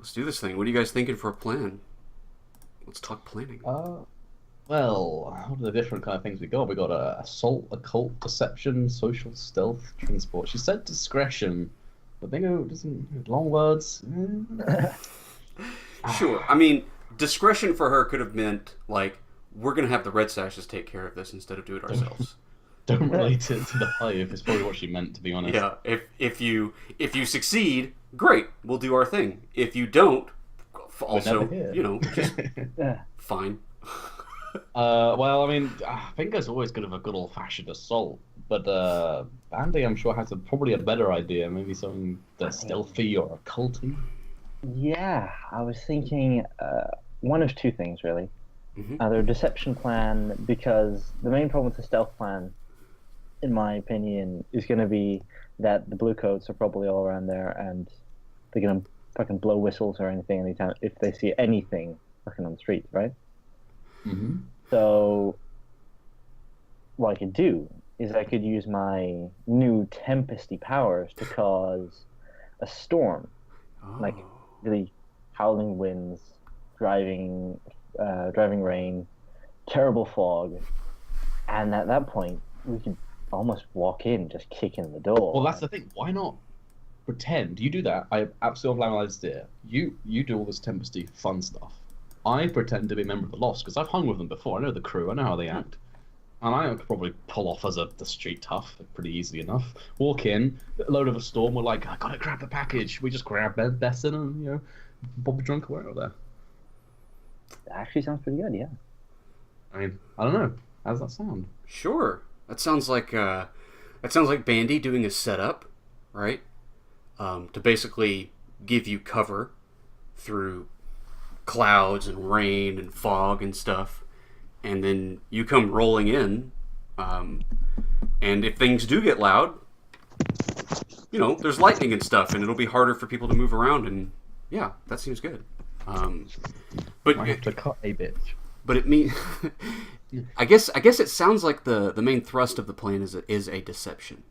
let's do this thing. What are you guys thinking for a plan? Let's talk planning. Well, what are the different kind of things we got? We got assault, occult, deception, social stealth, transport. She said discretion, but they go doesn't long words. Sure. I mean, discretion for her could have meant like we're gonna have the Red Sashes take care of this instead of do it ourselves. Don't relate it to the Hive. Is probably what she meant, to be honest. Yeah. If you succeed, great. We'll do our thing. If you don't, also just fine. Well, I mean, Finger's always good of a good old-fashioned assault, but Bandy, I'm sure, has probably a better idea. Maybe something that's stealthy or occulty. Yeah, I was thinking one of two things, really. Mm-hmm. Either a deception plan, because the main problem with the stealth plan, in my opinion, is going to be that the bluecoats are probably all around there, and they're going to fucking blow whistles or anything anytime if they see anything fucking on the street, right? Mm-hmm. So, what I could do is I could use my new Tempesty powers to cause a storm, like really howling winds, driving rain, terrible fog, and at that point we could almost walk in, just kick in the door. Well, that's the thing. Why not pretend? You do that. I absolutely analyzed it. You do all this Tempesty fun stuff. I pretend to be a member of the Lost because I've hung with them before. I know the crew. I know how they act. And I could probably pull off as the street tough pretty easily enough. Walk in, a load of a storm. We're like, I gotta grab the package. We just grab Besson and Bobby Drunk away over there. That actually sounds pretty good, yeah. I mean, I don't know. How does that sound? Sure. That sounds like Bandy doing a setup, right? To basically give you cover through clouds and rain and fog and stuff, and then you come rolling in, and if things do get loud, there's lightning and stuff, and it'll be harder for people to move around, and yeah, that seems good. But I have to cut a bitch. But it mean, I guess it sounds like the main thrust of the plan is a deception.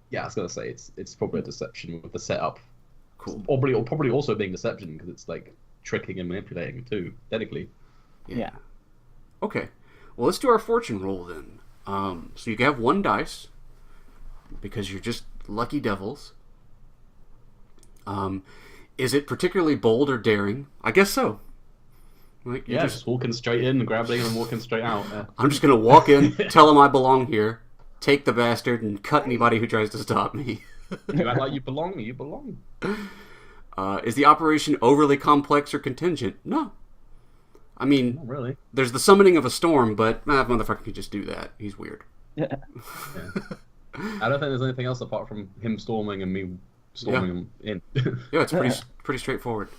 Yeah, I was gonna say it's probably a deception with the setup. Cool. Probably also being deception because it's like tricking and manipulating too, technically. Yeah. Okay. Well, let's do our fortune roll then. So you can have one dice because you're just lucky devils. Is it particularly bold or daring? I guess so. Like, yeah, just walking straight in, grabbing and walking straight out. Yeah. I'm just gonna walk in, tell him I belong here, take the bastard, and cut anybody who tries to stop me. You act like you belong. You belong. Is the operation overly complex or contingent? No. I mean, not really. There's the summoning of a storm, but that motherfucker can just do that. He's weird. Yeah. I don't think there's anything else apart from him storming and me storming him in. Yeah, it's pretty straightforward.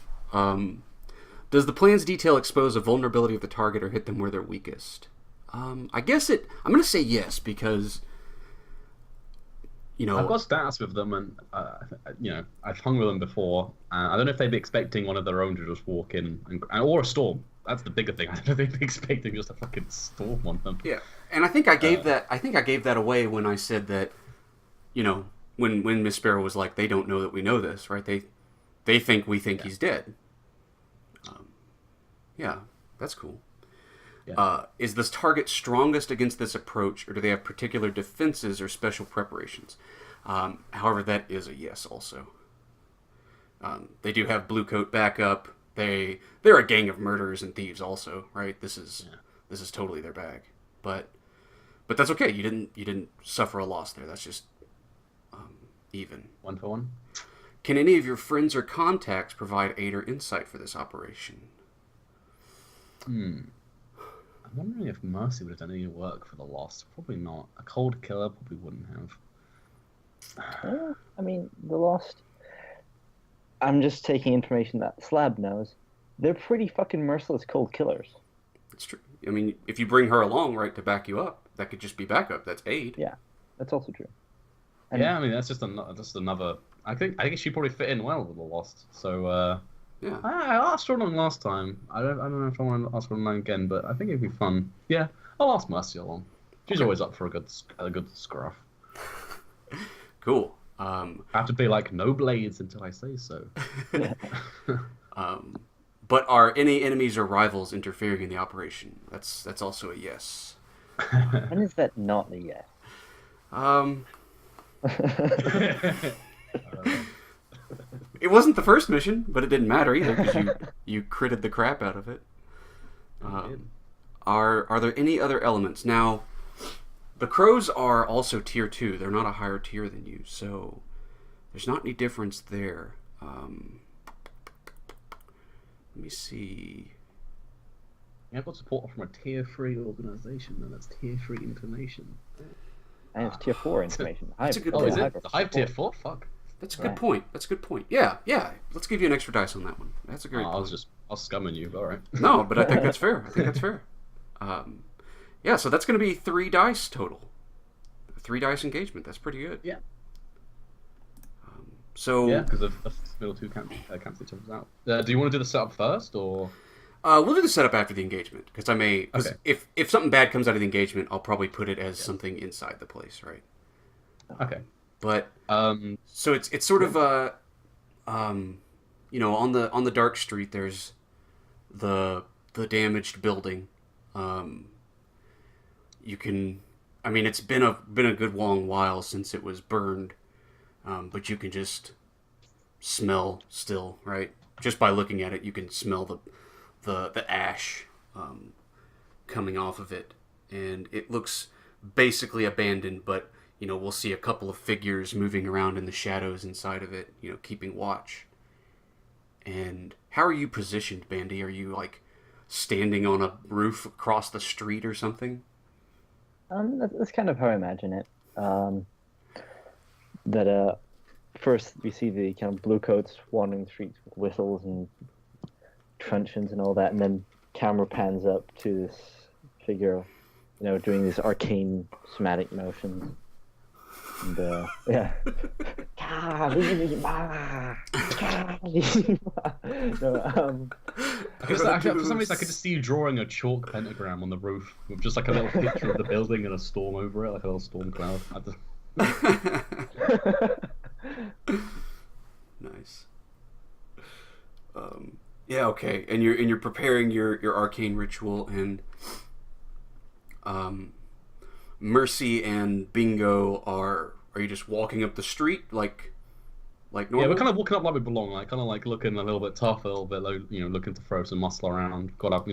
Does the plan's detail expose a vulnerability of the target or hit them where they're weakest? I guess I'm going to say yes because, I've got stats with them, and I've hung with them before. I don't know if they'd be expecting one of their own to just walk in or a storm. That's the bigger thing. I don't know if they'd be expecting just a fucking storm on them. Yeah, and I think I gave that away when I said that, when Miss Sparrow was like, they don't know that we know this, right? They think we think he's dead. Yeah, that's cool. Yeah. Is this target strongest against this approach, or do they have particular defenses or special preparations? However, that is a yes also. They do have blue coat backup. They're a gang of murderers and thieves also, right? This is totally their bag. But that's okay. You didn't suffer a loss there. That's just even. 1 for 1. Can any of your friends or contacts provide aid or insight for this operation? I'm wondering if Mercy would have done any work for the Lost. Probably not. A cold killer probably wouldn't have. Yeah, I mean, the Lost. I'm just taking information that Slab knows. They're pretty fucking merciless cold killers. It's true. I mean, if you bring her along, right, to back you up, that could just be backup. That's aid. Yeah, that's also true. And yeah, I mean, that's just another. I think she probably fit in well with the Lost. So. Yeah. I asked her along last time. I don't know if I want to ask her along again, but I think it'd be fun. Yeah, I'll ask Mercy along. She's always up for a good scruff. Cool. I have to be like, no blades until I say so. But are any enemies or rivals interfering in the operation? That's also a yes. When is that not a yes? It wasn't the first mission, but it didn't matter either because you critted the crap out of it. Are there any other elements? Now, the crows are also tier 2. They're not a higher tier than you, so there's not any difference there. Let me see. Yeah, I've got support from a tier 3 organization, and that's tier 3 information. And it's tier 4 information. That's a good Oh, point. is it? The Hive tier 4? Fuck. That's a good point. That's a good point. Yeah. Let's give you an extra dice on that one. That's a great point. I was scumming you, but alright. No, but I think that's fair. Yeah, so that's going to be 3 dice total. 3 dice engagement. That's pretty good. Yeah. So because the middle 2 cancel each other's out. Do you want to do the setup first, or? we'll do the setup after the engagement because Okay. if something bad comes out of the engagement, I'll probably put it as something inside the place, right? Okay. But so it's sort of on the dark street there's the damaged building. You can, I mean, it's been a good long while since it was burned, but you can just smell still, right? Just by looking at it, you can smell the ash coming off of it, and it looks basically abandoned, but we'll see a couple of figures moving around in the shadows inside of it, keeping watch. And how are you positioned, Bandy? Are you like standing on a roof across the street or something? That's kind of how I imagine it. First we see the kind of blue coats wandering the streets with whistles and truncheons and all that, and then camera pans up to this figure, doing these arcane somatic motions. And yeah. For some reason, I could just see you drawing a chalk pentagram on the roof with just like a little picture of the building and a storm over it, like a little storm cloud. Nice. Yeah. Okay. And you're preparing your arcane ritual, and Mercy and Bingo are you just walking up the street like normal? Yeah, we're kind of walking up like we belong, like kind of like looking a little bit tough, a little bit looking to throw some muscle around. Got up,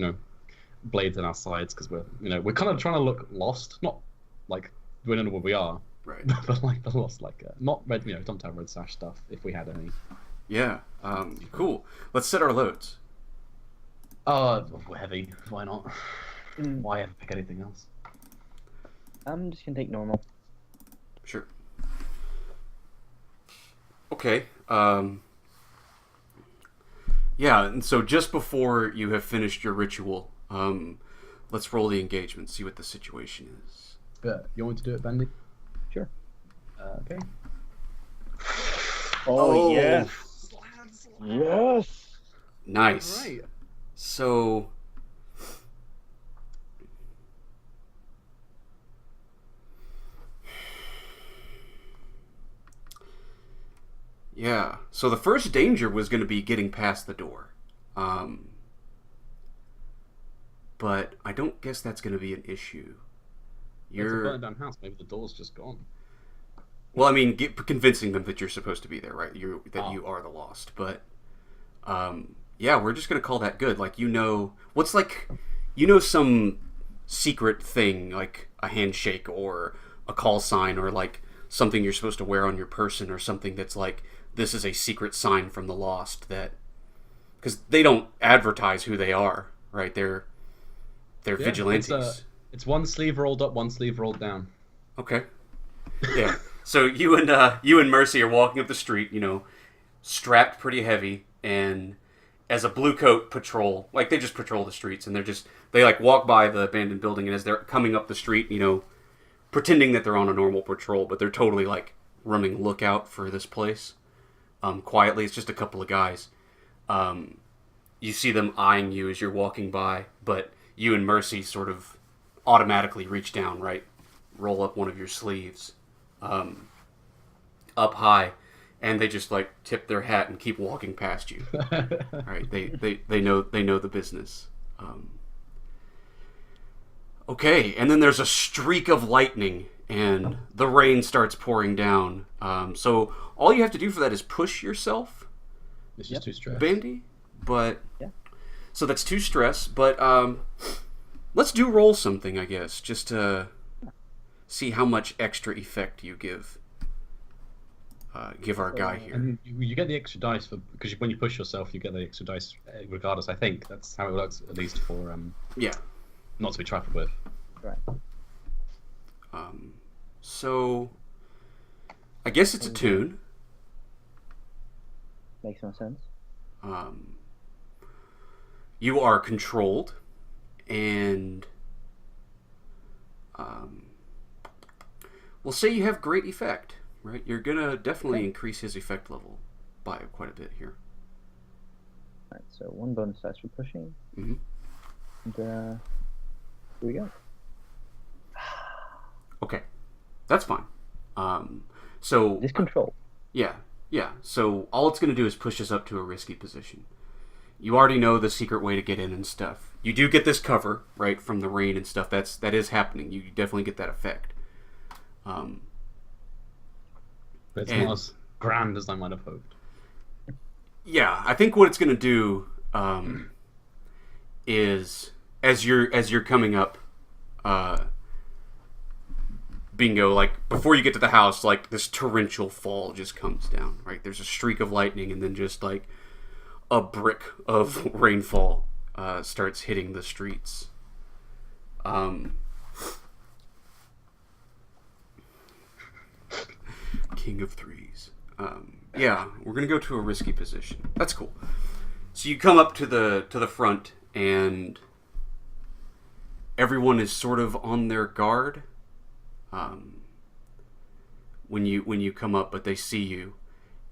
blades in our sides because we're kind of trying to look lost, not like we don't know where we are, right? But like the lost, like not red, don't have Red Sash stuff if we had any. Yeah. Cool. Let's set our loads. We're heavy. Why not? Why ever pick anything else? I'm just gonna take normal. Sure. Okay. Yeah, and so just before you have finished your ritual, let's roll the engagement, see what the situation is. Yeah. You want me to do it, Bendy? Sure. Okay. Oh yes. Yes. Nice. All right. So yeah. So the first danger was going to be getting past the door. But I don't guess that's going to be an issue. It's a burned down house. Maybe the door's just gone. Well, I mean, convincing them that you're supposed to be there, right? You are the lost. But yeah, we're just going to call that good. Like, what's like, some secret thing, like a handshake or a call sign or like something you're supposed to wear on your person or something that's like, this is a secret sign from the lost, that because they don't advertise who they are, right? They're vigilantes. It's one sleeve rolled up, one sleeve rolled down. Okay. Yeah. So you and Mercy are walking up the street, strapped pretty heavy, and as a blue coat patrol, like they just patrol the streets, and they like walk by the abandoned building, and as they're coming up the street, pretending that they're on a normal patrol, but they're totally like running lookout for this place. Quietly, it's just a couple of guys. You see them eyeing you as you're walking by, but you and Mercy sort of automatically reach down, right? Roll up one of your sleeves. up high, and they just like tip their hat and keep walking past you. All right, they know the business. Okay, and then there's a streak of lightning, and the rain starts pouring down. So all you have to do for that is push yourself. It's just too stressed. Bandy, but Yeah. so that's 2 stress. But let's roll something, I guess, just to see how much extra effect you give our guy here. And you get the extra dice because when you push yourself, you get the extra dice regardless. I think that's how it works, at least for Yeah. not to be trifled with. Right. So I guess it's a tune. Makes no sense. You are controlled, and we'll say you have great effect, right? You're gonna definitely increase his effect level by quite a bit here. All right. So 1 bonus dice for pushing. Mm-hmm. And here we go. Okay, that's fine. So This control. yeah. So all it's gonna do is push us up to a risky position. You already know the secret way to get in and stuff. You do get this cover, right, from the rain and stuff. That is happening. You definitely get that effect. But it's not as grand as I might have hoped. Yeah, I think what it's going to do is as you're coming up, bingo, like before you get to the house, like this torrential fall just comes down. Right, there's a streak of lightning, and then just like a brick of rainfall starts hitting the streets. King of threes. Yeah, we're gonna go to a risky position. That's cool. So you come up to the front, and everyone is sort of on their guard. When you come up, but they see you,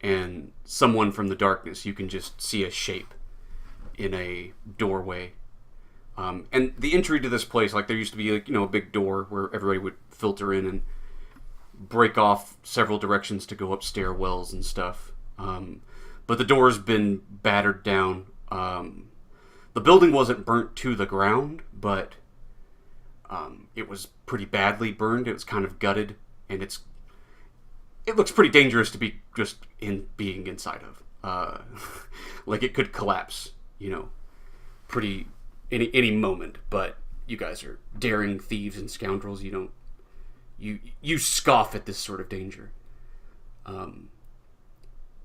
and someone from the darkness, you can just see a shape in a doorway. And the entry to this place, like there used to be like, a big door where everybody would filter in and break off several directions to go up stairwells and stuff. But the door's been battered down. The building wasn't burnt to the ground, but it was pretty badly burned. It was kind of gutted, and it looks pretty dangerous to be just being inside of. Like it could collapse, pretty any moment. But you guys are daring thieves and scoundrels. You scoff at this sort of danger.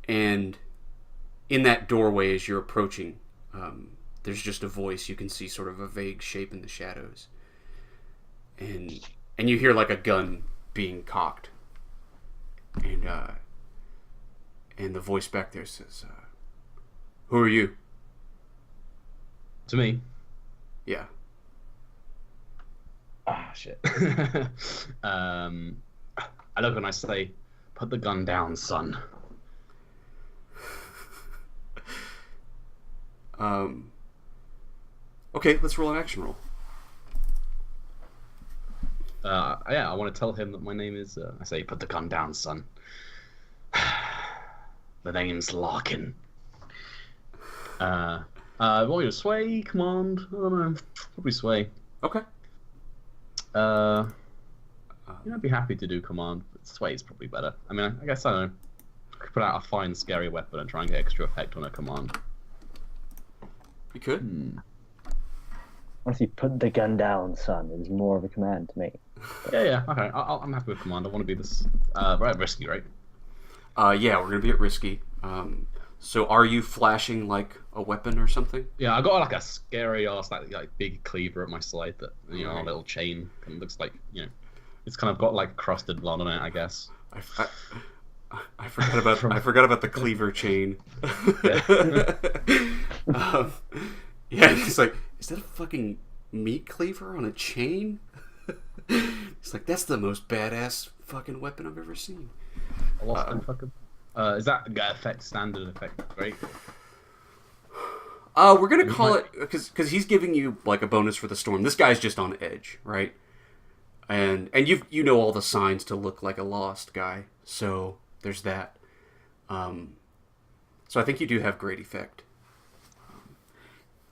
And in that doorway, as you're approaching, there's just a voice. You can see sort of a vague shape in the shadows, and you hear like a gun being cocked. And the voice back there says, "Who are you?" To me. Yeah. Ah, shit. I look and I say, "Put the gun down, son." Okay, let's roll an action roll. Yeah, I want to tell him that my name is. I say, "Put the gun down, son." The name's Larkin. Want you to sway, command? I don't know. Probably sway. Okay. I'd be happy to do command, but sway is probably better. I mean, I guess I don't know. I could put out a fine, scary weapon and try and get extra effect on a command. You could. Honestly, put the gun down, son, is more of a command to me. Yeah, okay. I'm happy with command. I want to be this risky, right? Yeah, we're gonna be at risky. So are you flashing like a weapon or something? Yeah, I got like a scary ass like big cleaver at my side that a little chain kind of looks like it's kind of got like crusted blood on it, I guess. I forgot about I forgot about the cleaver chain. Yeah, it's like, is that a fucking meat cleaver on a chain? It's like, that's the most badass fucking weapon I've ever seen. I lost my fucking. Is that effect standard effect, right? We're gonna call it because he's giving you like a bonus for the storm. This guy's just on edge, right? And you know all the signs to look like a lost guy. So there's that. So I think you do have great effect.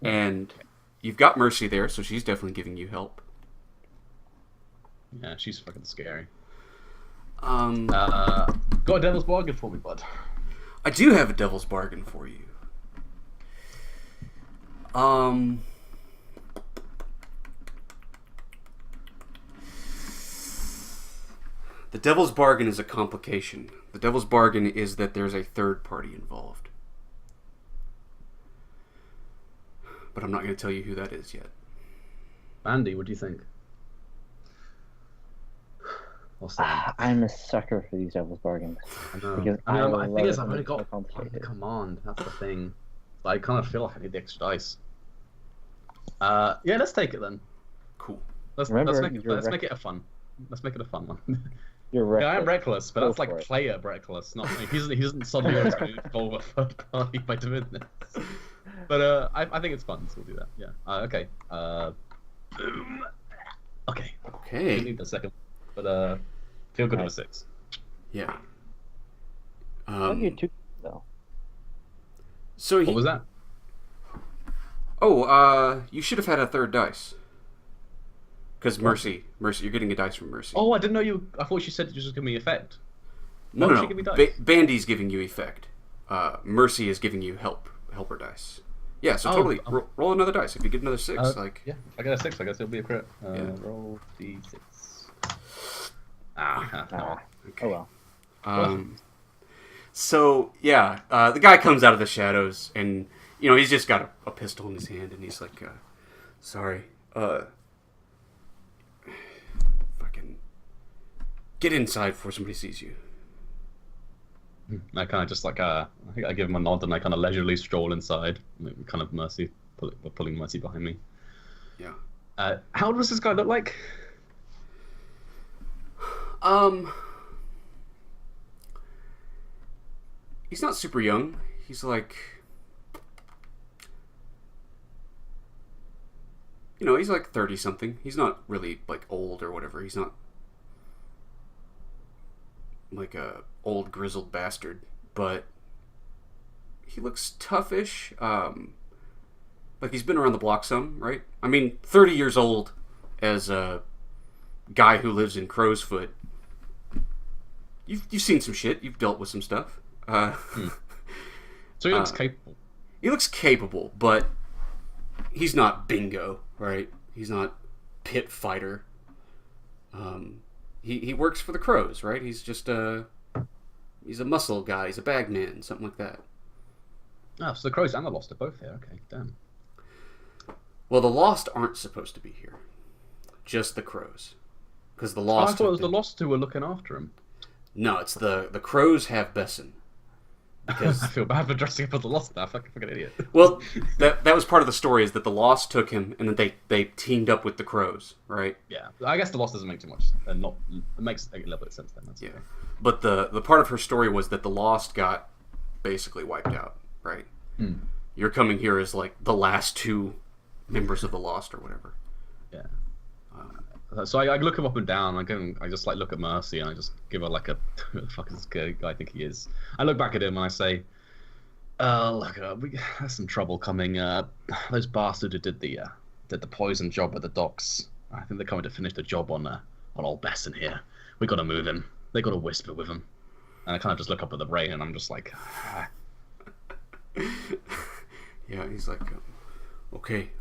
And you've got Mercy there, so she's definitely giving you help. Yeah, she's fucking scary. Got a devil's bargain for me, bud. I do have a devil's bargain for you. The devil's bargain is a complication. The devil's bargain is that there's a third party involved. But I'm not going to tell you who that is yet. Andy, what do you think? I'm a sucker for these devil's bargains. I know. Because I think I've only got complicated. command. That's the thing. I kind of feel like I need the extra dice. Yeah, let's take it then. Cool. Let's make it a fun. Let's make it a fun one. You're reckless. Yeah, I'm reckless, but Go that's like for it. player reckless. Not he doesn't suddenly involve a third party by doing this. But I think it's fun, so we'll do that. Yeah. Okay. Boom. Okay. Okay. We need the second, but feel good with a 6. Yeah. I'll give you 2 though. So What was that? Oh, you should have had a third dice. Because Mercy, you're getting a dice from Mercy. Oh, I didn't know you. I thought you said you just give me effect. no, why no, would she give me no. dice? Bandy's giving you effect. Mercy is giving you helper dice. Yeah, so totally. Roll another dice. If you get another 6, Yeah, I got a 6. I guess it'll be a crit. Yeah. Roll d6. Ah. Okay. Oh well. So yeah, the guy comes out of the shadows, and he's just got a pistol in his hand, and he's like, "Sorry, fucking get inside before somebody sees you." I kind of just I think I give him a nod and I kind of leisurely stroll inside, kind of Mercy, pulling Mercy behind me. Yeah. How old does this guy look like? He's not super young. He's like, he's like 30 something. He's not really like old or whatever. He's not like a old grizzled bastard, but he looks toughish. Like he's been around the block some, right? I mean, 30 years old as a guy who lives in Crow's Foot. You've seen some shit. You've dealt with some stuff. So he looks capable. He looks capable, but he's not Bingo, right? He's not pit fighter. He works for the Crows, right? He's just he's a muscle guy. He's a bagman, something like that. Oh, so the Crows and the Lost are both here. Okay, damn. Well, the Lost aren't supposed to be here. Just the Crows. Because the I Lost... thought it was the Lost who were looking after him. No, it's the Crows have Besson. Because I feel bad for dressing up as the Lost now. I'm fucking idiot. well, that was part of the story, is that the Lost took him, and then they teamed up with the Crows, right? Yeah, I guess the Lost doesn't make too much. It makes a little bit of sense then. That's Yeah. okay. But the part of her story was that the Lost got basically wiped out, right? You're coming here as like the last 2 members of the Lost or whatever. Yeah. So I look him up and down. I just like look at Mercy and I just give her like a who the fuck is this guy I think he is. I look back at him and I say, look, there's some trouble coming. Those bastards who did the poison job at the docks. I think they're coming to finish the job on old Besson here. We got to move him. They got to whisper with him. And I kind of just look up at the rain and I'm just like, Yeah, he's like, okay,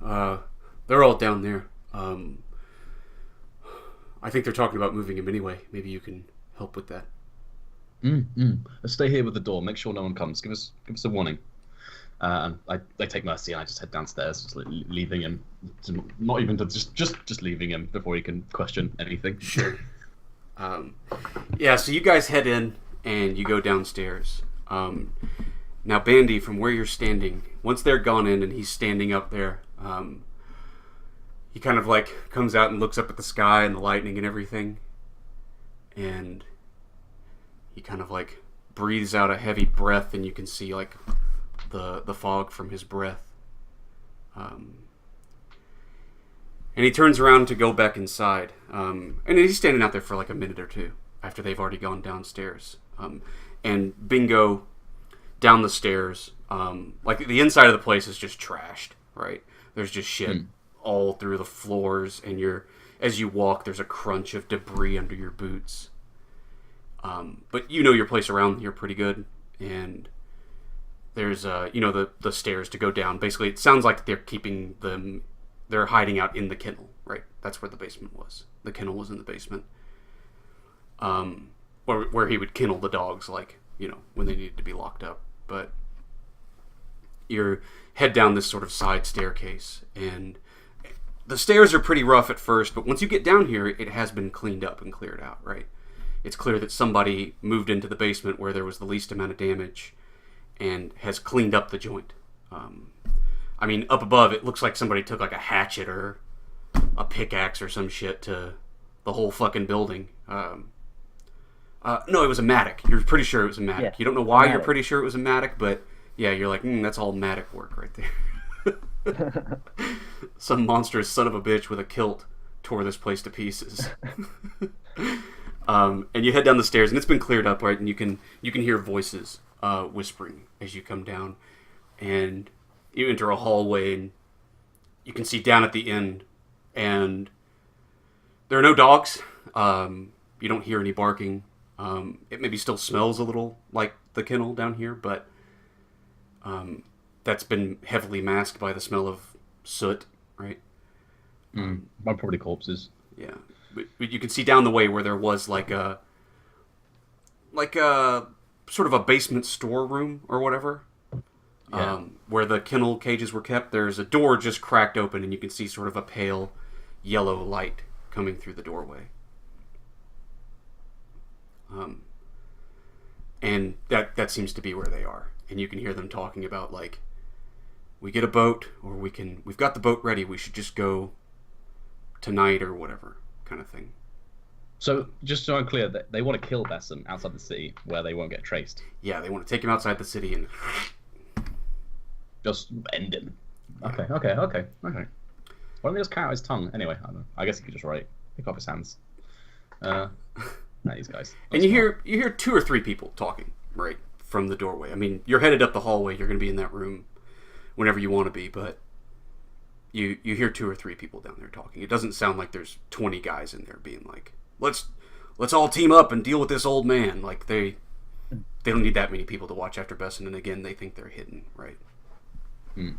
they're all down there. I think they're talking about moving him anyway. Maybe you can help with that. Let's stay here with the door. Make sure no one comes. Give us a warning. And I take Mercy and I just head downstairs, just leaving him. Not even to just leaving him before he can question anything. Sure. Yeah. So you guys head in and you go downstairs. Now, Bandy, from where you're standing, once they're gone in and he's standing up there, he kind of like comes out and looks up at the sky and the lightning and everything, and he kind of like breathes out a heavy breath, and you can see like the fog from his breath. And he turns around to go back inside, and he's standing out there for like a minute or two after they've already gone downstairs. and bingo, down the stairs. Like the inside of the place is just trashed, right? There's just shit all through the floors, and as you walk, there's a crunch of debris under your boots. But you know your place around here pretty good, and there's the stairs to go down. Basically, it sounds like they're hiding out in the kennel, right? That's where the basement was. The kennel was in the basement, where he would kennel the dogs, like when they needed to be locked up. But you head down this sort of side staircase, and the stairs are pretty rough at first, but once you get down here, it has been cleaned up and cleared out, right? It's clear that somebody moved into the basement where there was the least amount of damage and has cleaned up the joint. Up above, it looks like somebody took like a hatchet or a pickaxe or some shit to the whole fucking building. No, it was a mattock. You're pretty sure it was a mattock. Yeah, you don't know why you're pretty sure it was a mattock, but yeah, you're like, that's all mattock work right there. Some monstrous son of a bitch with a kilt tore this place to pieces. And you head down the stairs, and it's been cleared up, right? And you can hear voices whispering as you come down, and you enter a hallway, and you can see down at the end, and there are no dogs. You don't hear any barking. It maybe still smells a little like the kennel down here, but that's been heavily masked by the smell of soot, right? Probably corpses. Yeah, but you can see down the way where there was like a sort of a basement storeroom or whatever, where the kennel cages were kept. There's a door just cracked open, and you can see sort of a pale yellow light coming through the doorway. And that seems to be where they are. And you can hear them talking about, like, we get a boat, or we've got the boat ready, we should just go tonight or whatever kind of thing. So, just so I'm clear, that they want to kill Bessem outside the city where they won't get traced. Yeah, they want to take him outside the city and just end him. Yeah. Okay. Why don't they just cut out his tongue? Anyway, I don't know. I guess he could just pick up his hands. These guys. And you hear 2 or 3 people talking, right, from the doorway. I mean, you're headed up the hallway. You're going to be in that room whenever you want to be, but you hear 2 or 3 people down there talking. It doesn't sound like there's 20 guys in there being like, let's all team up and deal with this old man. Like, they don't need that many people to watch after Besson, and again, they think they're hidden, right? And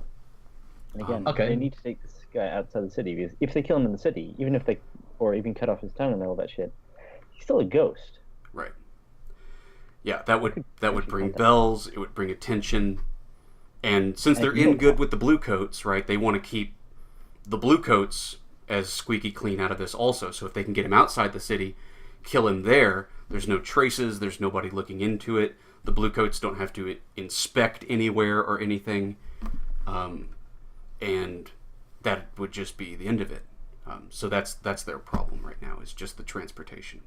again, okay. They need to take this guy outside the city, because if they kill him in the city, even cut off his tongue and all that shit, he's still a ghost. Right. Yeah, that would bring bells. It would bring attention, and since they're in good with the blue coats, right? They want to keep the blue coats as squeaky clean out of this also. So if they can get him outside the city, kill him there, there's no traces. There's nobody looking into it. The blue coats don't have to inspect anywhere or anything, and that would just be the end of it. So that's their problem right now, is just the transportation.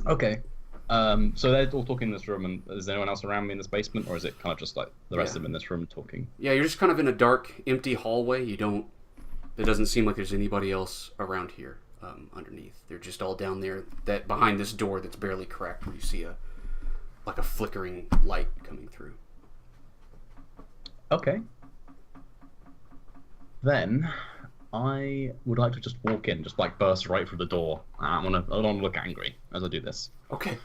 Okay. So they're all talking in this room, and is anyone else around me in this basement, or is it kind of just like the rest of them in this room talking? Yeah, you're just kind of in a dark, empty hallway. It doesn't seem like there's anybody else around here underneath. They're just all down there, that behind this door that's barely cracked, where you see a flickering light coming through. Okay. Then I would like to just walk in, just like burst right through the door. I don't want to look angry as I do this. Okay.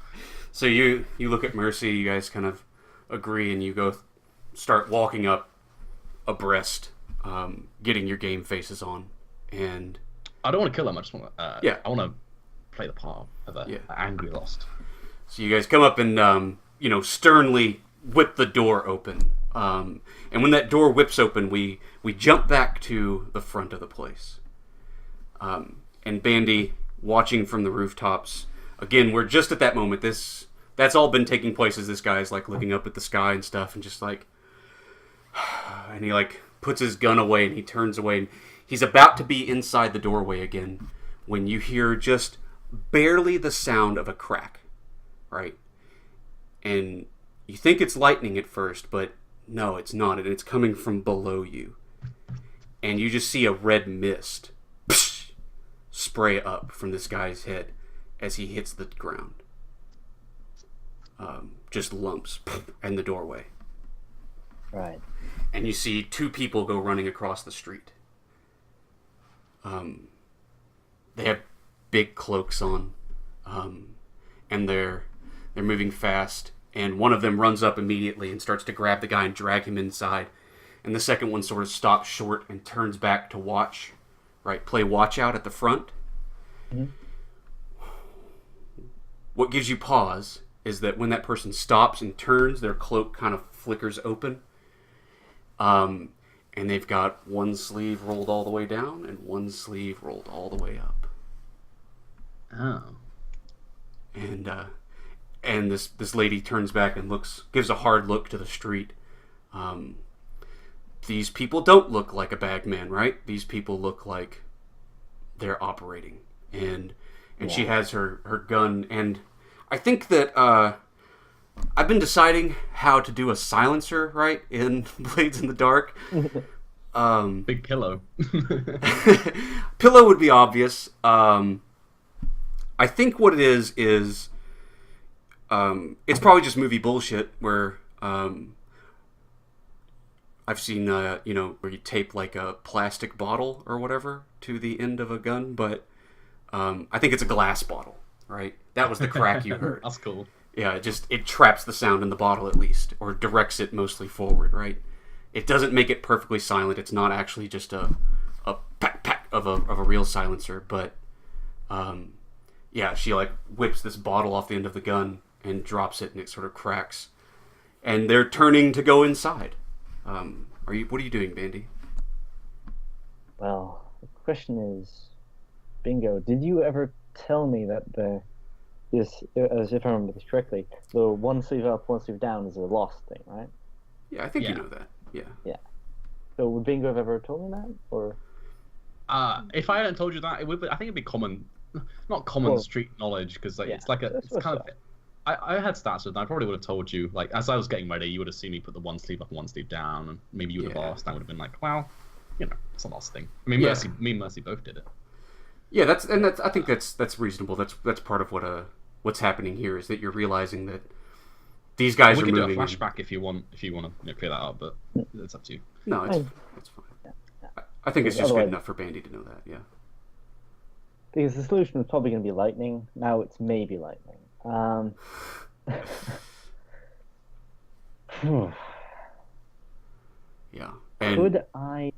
So you look at Mercy, you guys kind of agree, and you go start walking up abreast, getting your game faces on, and I don't want to kill him. I just want to. I want to play the part of an angry Lost. So you guys come up and sternly whip the door open. And when that door whips open, we jump back to the front of the place. And Bandy, watching from the rooftops, again, we're just at that moment. That's all been taking place as this guy's like looking up at the sky and stuff, and just like, and he like puts his gun away and he turns away, and he's about to be inside the doorway again when you hear just barely the sound of a crack, right? And you think it's lightning at first, but no, it's not, and it's coming from below you. And you just see a red mist spray up from this guy's head as he hits the ground. just lumps in the doorway. Right. And you see 2 people go running across the street. They have big cloaks on, and they're moving fast. And one of them runs up immediately and starts to grab the guy and drag him inside. And the second one sort of stops short and turns back to watch, right? Play watch out at the front. Mm-hmm. What gives you pause is that when that person stops and turns, their cloak kind of flickers open. And they've got one sleeve rolled all the way down and one sleeve rolled all the way up. Oh. And this lady turns back and gives a hard look to the street. These people don't look like a bagman, right? These people look like they're operating. And she has her gun. And I think that I've been deciding how to do a silencer, right, in Blades in the Dark. Big pillow. Pillow would be obvious. I think what it is it's probably just movie bullshit where I've seen where you tape like a plastic bottle or whatever to the end of a gun, but I think it's a glass bottle, right? That was the crack you heard. That's cool. Yeah, it traps the sound in the bottle at least, or directs it mostly forward, right? It doesn't make it perfectly silent. It's not actually just a pack pack of a real silencer, but she like whips this bottle off the end of the gun and drops it, and it sort of cracks. And they're turning to go inside. What are you doing, Bandy? Well, the question is, Bingo, did you ever tell me that as if I remember this correctly, the one sleeve up, one sleeve down is a lost thing, right? Yeah, I think you know that. Yeah. Yeah. So would Bingo have ever told me that, or? If I hadn't told you that, I think it'd be common, not common street knowledge, because it's like it's kind of. I had stats with, and I probably would have told you, like, as I was getting ready, you would have seen me put the one sleeve up and one sleeve down, and maybe you would have asked, and I would have been like, well, it's a lost thing. I mean, me and Mercy both did it. Yeah, I think that's reasonable. That's part of what's happening here, is that you're realizing that these guys are moving. We could do a flashback if you want to clear that up, but it's up to you. No, it's fine. Yeah. I think it's just good enough for Bandy to know that, yeah. Because the solution was probably going to be lightning. Now it's maybe lightning. Yeah. Could I?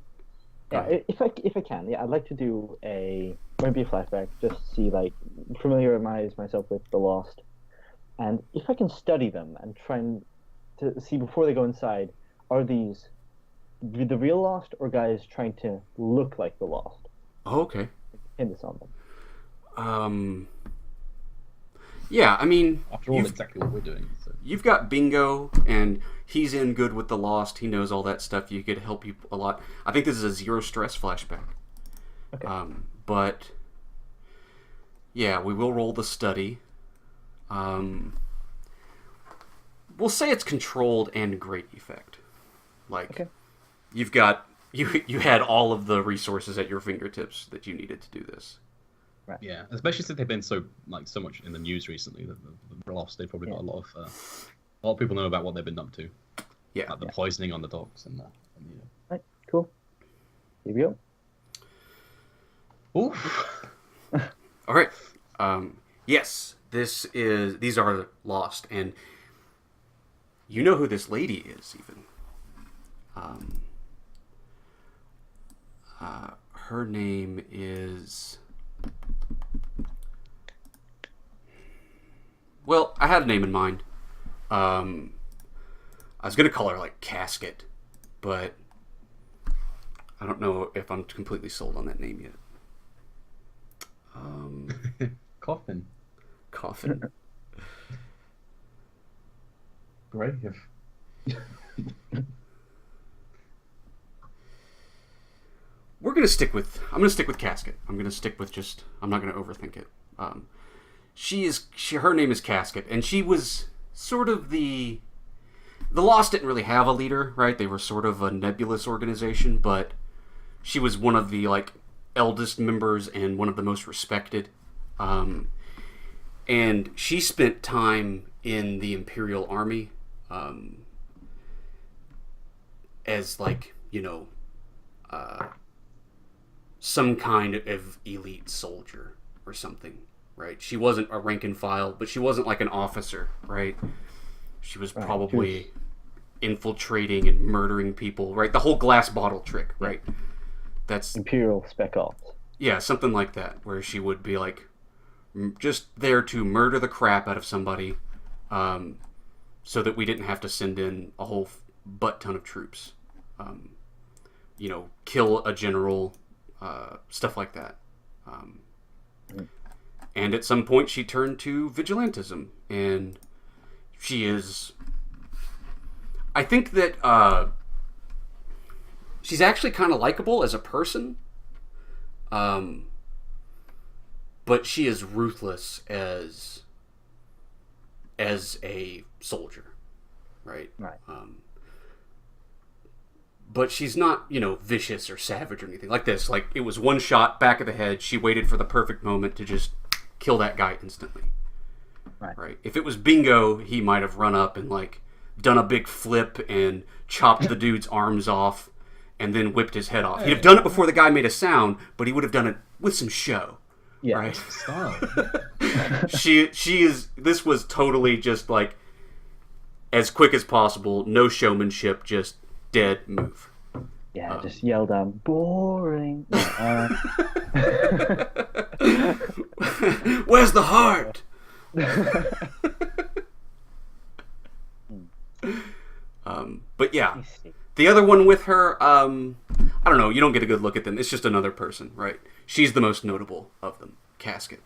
Yeah, if I can, I'd like to do maybe a flashback, just see, like, familiarize myself with the Lost, and if I can study them and try to see before they go inside, are these the real Lost or guys trying to look like the Lost? Oh, okay. Pin this on them. Yeah, I mean, after all, exactly what we're doing. So. You've got Bingo, and he's in good with the Lost. He knows all that stuff. He could help you a lot. I think this is a zero stress flashback. Okay. But yeah, we will roll the study. We'll say it's controlled and great effect. Like, okay. You've got you had all of the resources at your fingertips that you needed to do this. Right. Yeah, especially since they've been so much in the news recently. The Lost, they've probably got a lot of people know about what they've been up to. Yeah, like the poisoning on the dogs and that. Right, cool. Here we go. Oof. All right. Yes, these are Lost, and you know who this lady is, even. Her name is. Well, I had a name in mind. I was going to call her, like, Casket, but I don't know if I'm completely sold on that name yet. Coffin. Grave. I'm going to stick with Casket. I'm going to stick with I'm not going to overthink it. Her name is Casket, and she was sort of the Lost didn't really have a leader, right? They were sort of a nebulous organization, but she was one of the, like, eldest members and one of the most respected. And she spent time in the Imperial Army, as like, some kind of elite soldier or something, right? She wasn't a rank and file, but she wasn't like an officer, right? She was probably infiltrating and murdering people, right? The whole glass bottle trick, right? That's Imperial Spec Ops. Yeah, something like that, where she would be like just there to murder the crap out of somebody, so that we didn't have to send in a whole butt ton of troops. Kill a general, stuff like that. And at some point she turned to vigilantism, and she is... I think that she's actually kind of likable as a person, but she is ruthless as a soldier, right? Right. But she's not, vicious or savage or anything like this. Like, it was one shot, back of the head. She waited for the perfect moment to just kill that guy instantly. Right. If it was Bingo, he might have run up and, like, done a big flip and chopped the dude's arms off and then whipped his head off. He'd have done it before the guy made a sound, but he would have done it with some show. Yeah. Right? Style. This was totally just, like, as quick as possible, no showmanship, just dead move. Yeah, just yell down, boring. Where's the heart? But yeah, the other one with her, I don't know, you don't get a good look at them. It's just another person, right? She's the most notable of them. Casket.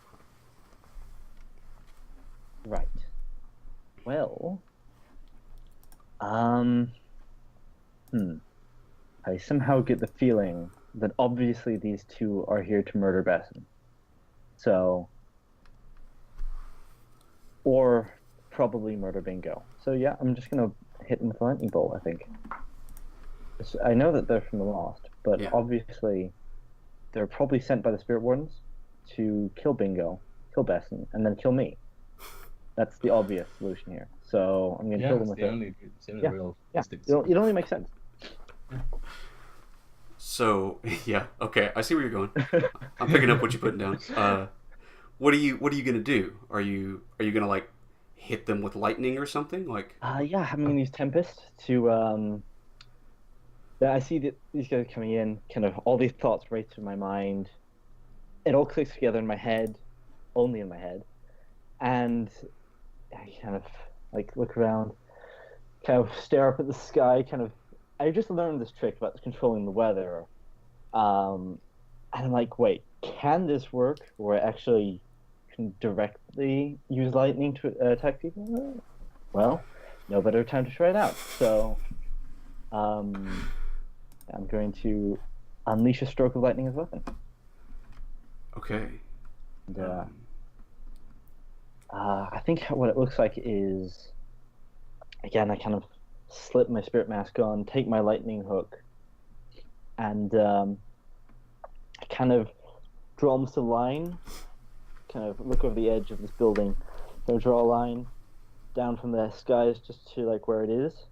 Right. Well, I somehow get the feeling that obviously these two are here to murder Besson. So, or probably murder Bingo. So yeah, I'm just gonna hit them with a lightning bolt, I think. I know that they're from the Lost, but obviously they're probably sent by the Spirit Wardens to kill Bingo, kill Besson, and then kill me. That's the obvious solution here. So I'm gonna kill them with it. It's the only real instinct. It only makes sense. So yeah, okay, I see where you're going. I'm picking up what you're putting down. What are you gonna do? Are you gonna like hit them with lightning or something? Like yeah, I'm gonna use Tempest to I see that these guys are coming in, kind of all these thoughts race through my mind. It all clicks together in my head, only in my head, and I kind of like look around, kind of stare up at the sky, kind of. I just learned this trick about controlling the weather, and I'm like, wait, can this work where I actually can directly use lightning to attack people? Well, no better time to try it out. So, I'm going to unleash a stroke of lightning as a weapon. Okay. And, I think what it looks like is, again, I kind of slip my spirit mask on, take my lightning hook, and I kind of draw almost a line, kind of look over the edge of this building, so draw a line down from the skies just to like where it is,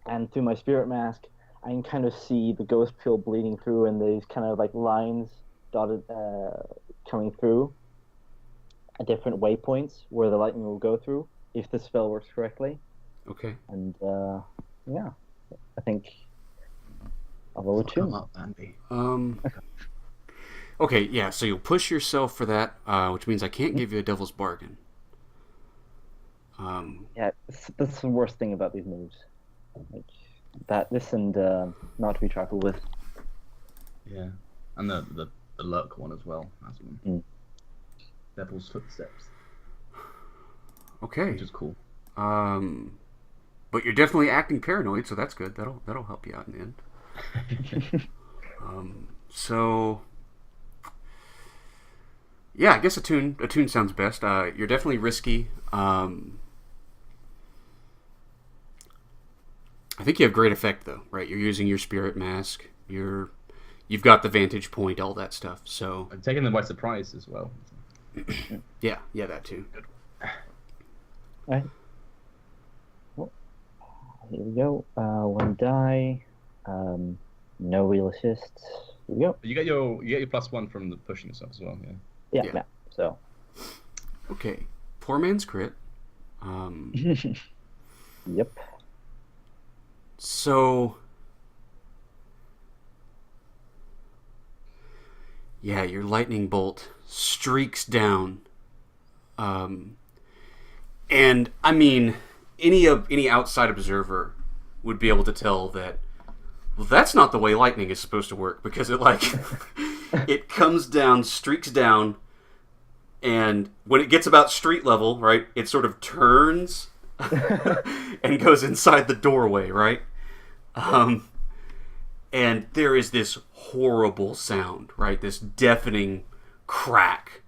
and through my spirit mask, I can kind of see the ghost peel bleeding through and these kind of like lines dotted coming through at different waypoints where the lightning will go through if the spell works correctly. Okay. And yeah, I think I'll roll a 2. Okay, yeah. So you'll push yourself for that, which means I can't give you a devil's bargain. Yeah, that's the worst thing about these moves. Like this and not to be trifled with. Yeah, and the lurk one as well. That's one. Devil's footsteps. Okay. Which is cool. But you're definitely acting paranoid, so that's good. That'll help you out in the end. So yeah, I guess a tune sounds best. You're definitely risky. I think you have great effect though, right? You're using your spirit mask. You've got the vantage point, all that stuff. So I'm taking them by surprise as well. yeah, that too. All right. Well, here we go. One die. No real assists. Here we go. You get your +1 from the pushing stuff as well. Yeah. Yeah. Yeah. So. Okay. Poor man's crit. Yep. So. Yeah, your lightning bolt streaks down. And I mean, any outside observer would be able to tell that, well, that's not the way lightning is supposed to work, because it it comes down, streaks down, and when it gets about street level, right, it sort of turns and goes inside the doorway, right? And there is this horrible sound, right? This deafening crack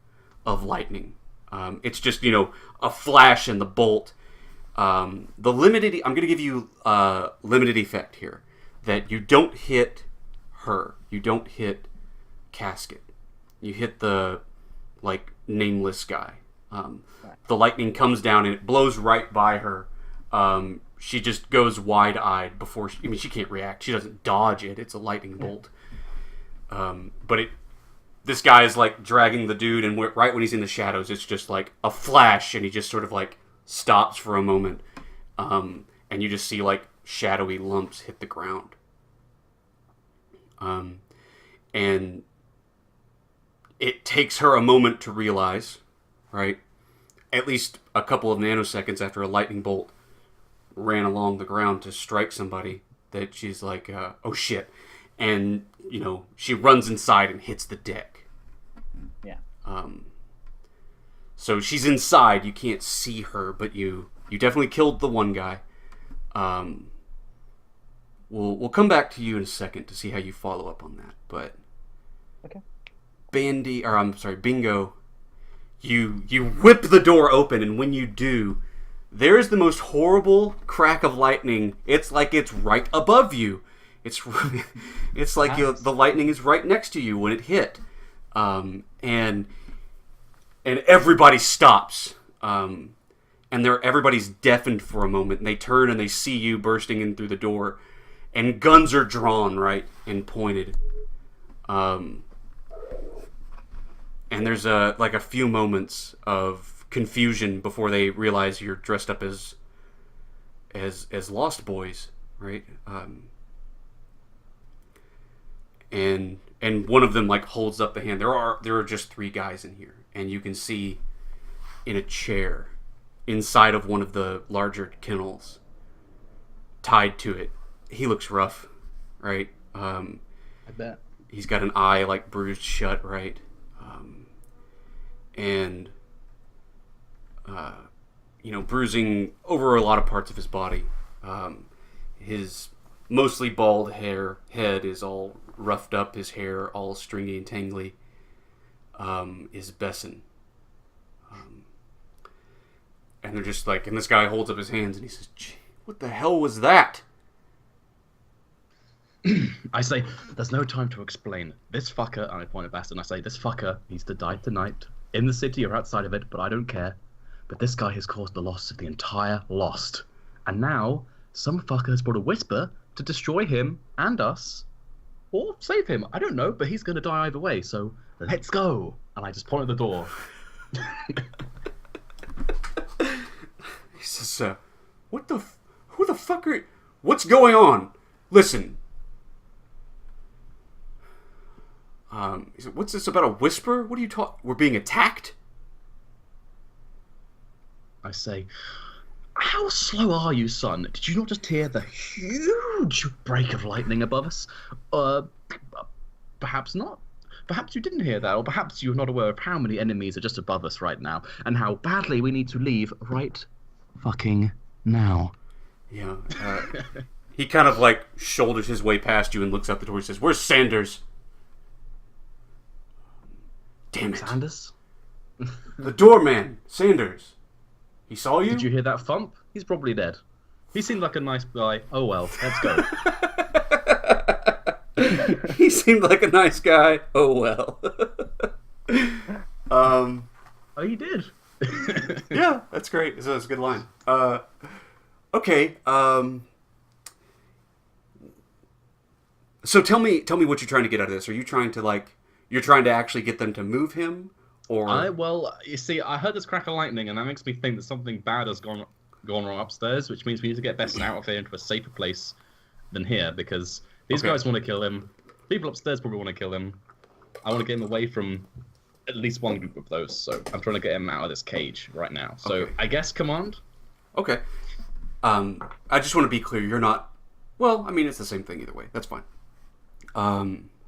of lightning. It's just, a flash and the bolt. I'm going to give you a limited effect here. That you don't hit her. You don't hit Casket. You hit the, nameless guy. The lightning comes down and it blows right by her. She just goes wide-eyed before she can't react. She doesn't dodge it. It's a lightning bolt. But this guy is dragging the dude, and right when he's in the shadows, it's just a flash, and he just sort of stops for a moment, and you just see shadowy lumps hit the ground. And it takes her a moment to realize, right? At least a couple of nanoseconds after a lightning bolt ran along the ground to strike somebody, that she's oh shit. And, she runs inside and hits the deck. Yeah. So she's inside. You can't see her, but you definitely killed the one guy. We'll come back to you in a second to see how you follow up on that. But Okay. Bingo. You whip the door open, and when you do, there's the most horrible crack of lightning. It's it's right above you. It's nice. The lightning is right next to you when it hit, and everybody stops, and everybody's deafened for a moment. And they turn and they see you bursting in through the door, and guns are drawn, right, and pointed. And there's a few moments of confusion before they realize you're dressed up as Lost Boys, right? And one of them holds up the hand. There are just 3 guys in here, and you can see in a chair inside of one of the larger kennels, tied to it. He looks rough, right? I bet. He's got an eye bruised shut, right? And bruising over a lot of parts of his body. His mostly bald head is all roughed up, his hair all stringy and tangly, is Besson. And they're just and this guy holds up his hands and he says, "Gee, what the hell was that?" I say, there's no time to explain. This fucker, and I point at Baston, and I say, this fucker needs to die tonight, in the city or outside of it, but I don't care. But this guy has caused the loss of the entire Lost. And now, some fucker has brought a whisper to destroy him and us, or save him. I don't know, but he's going to die either way, so let's go. And I just point at the door. He says, who the fuck are... What's going on? Listen. He said, what's this about a whisper? What are you talking... We're being attacked? I say, how slow are you, son? Did you not just hear the huge break of lightning above us? Perhaps not. Perhaps you didn't hear that, or perhaps you're not aware of how many enemies are just above us right now, and how badly we need to leave right fucking now. Yeah. He kind of shoulders his way past you and looks out the door and says, "Where's Sanders?" Damn it. Sanders? The doorman, Sanders. He saw you? Did you hear that thump? He's probably dead. He seemed like a nice guy. Oh well, let's go. He seemed like a nice guy. Oh well. Oh, he did. Yeah, that's That's great. That's a good line. Okay. So tell me what you're trying to get out of this. Are you trying to you're trying to actually get them to move him, or? Well, you see, I heard this crack of lightning, and that makes me think that something bad has gone wrong upstairs, which means we need to get Besson out of here into a safer place than here, because these guys want to kill him. People upstairs probably want to kill him. I want to get him away from at least one group of those, so I'm trying to get him out of this cage right now. So I guess command. Okay. I just want to be clear. You're not. Well, I mean, it's the same thing either way. That's fine.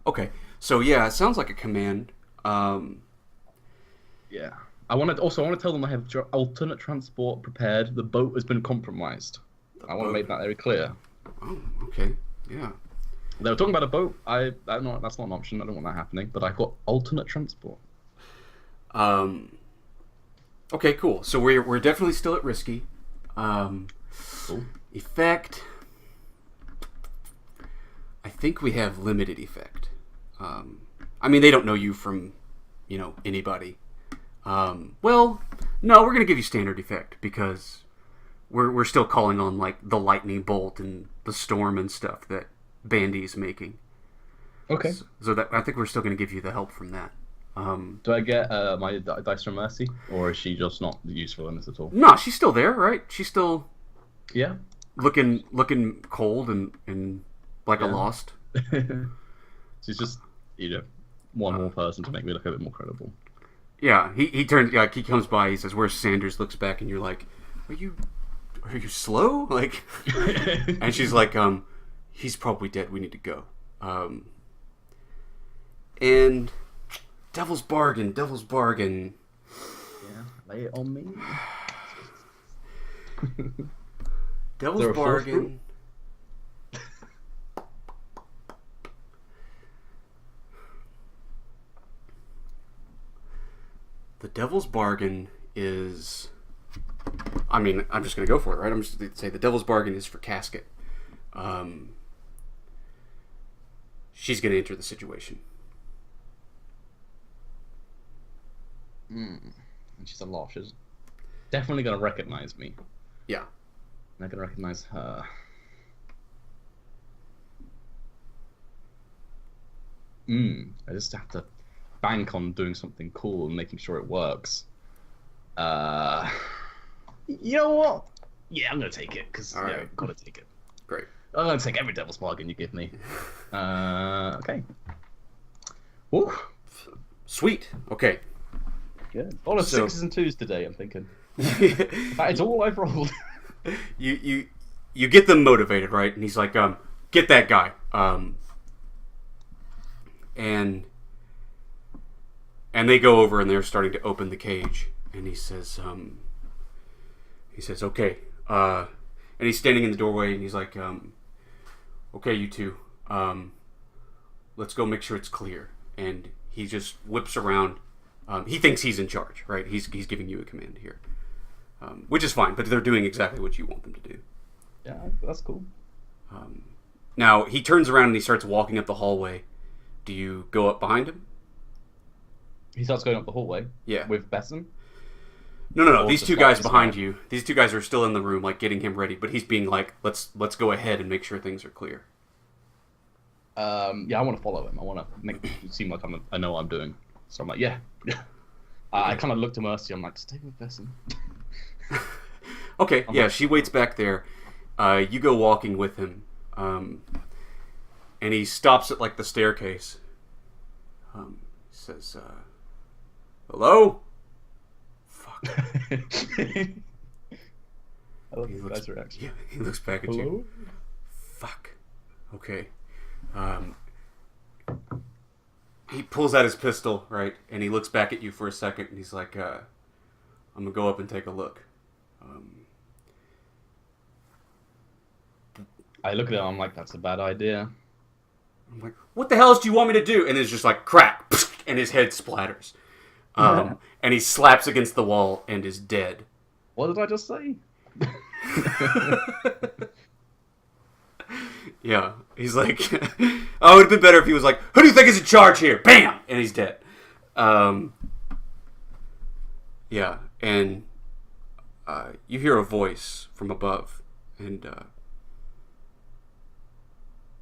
Okay. So yeah, it sounds like a command. Yeah. I want to tell them I have alternate transport prepared. The boat has been compromised. I want to make that very clear. Oh, okay. Yeah. They were talking about a boat. That's not an option. I don't want that happening. But I've got alternate transport. Okay, cool. So we're definitely still at risky. Cool. Effect. I think we have limited effect. I mean, they don't know you from, anybody. Well, no, we're gonna give you standard effect because we're still calling on the lightning bolt and the storm and stuff that Bandy's making. Okay. So that I think we're still gonna give you the help from that. Do I get my dice from Mercy, or is she just not useful in this at all? No, she's still there, right? She's still Yeah. looking cold and like a lost. She's just one more person to make me look a bit more credible. Yeah, he turns he comes by, he says, "Where's Sanders?" Looks back, and you're like, Are you slow? And she's like, he's probably dead. We need to go. And Devil's Bargain. Yeah, lay it on me. Devil's Bargain. The Devil's Bargain is... I mean, I'm just going to go for it, right? I'm just going to say the Devil's Bargain is for Casket. She's going to enter the situation. And she's a lot. She's definitely going to recognize me. Yeah. I'm not going to recognize her. I just have to bank on doing something cool and making sure it works. You know what? Yeah, I'm gonna take it because I've got to take it. Great. I'm gonna take every Devil's Bargain you give me. Okay. Woo. Sweet. Okay. Good. All of sixes and twos today. I'm thinking. That is all I've rolled. You get them motivated, right? And he's like, get that guy. And they go over and they're starting to open the cage. And he says, okay. And he's standing in the doorway and he's like, okay, you two, let's go make sure it's clear. And he just whips around. He thinks he's in charge, right? He's giving you a command here, which is fine, but they're doing exactly what you want them to do. Yeah, that's cool. Now, he turns around and he starts walking up the hallway. Do you go up behind him? He starts going up the hallway. Yeah. With Besson? No. These two guys behind you. These two guys are still in the room, getting him ready. But he's being like, "Let's go ahead and make sure things are clear." Yeah, I want to follow him. I want to make it seem like I know what I'm doing. So I'm like, yeah. I kind of look to Mercy. I'm like, stay with Besson. Okay. Yeah, she waits back there. You go walking with him, and he stops at the staircase. He says, "Hello." I love this guy's reaction. Yeah, he looks back at you. Fuck. Okay. He pulls out his pistol, right, and he looks back at you for a second, and he's like, I'm gonna go up and take a look. I look at him, I'm like, that's a bad idea. I'm like, what the hell do you want me to do? And it's just crack, and his head splatters. And he slaps against the wall and is dead. What did I just say? Yeah, he's like, oh, it would have been better if he was like, who do you think is in charge here? Bam! And he's dead. Yeah, and you hear a voice from above, and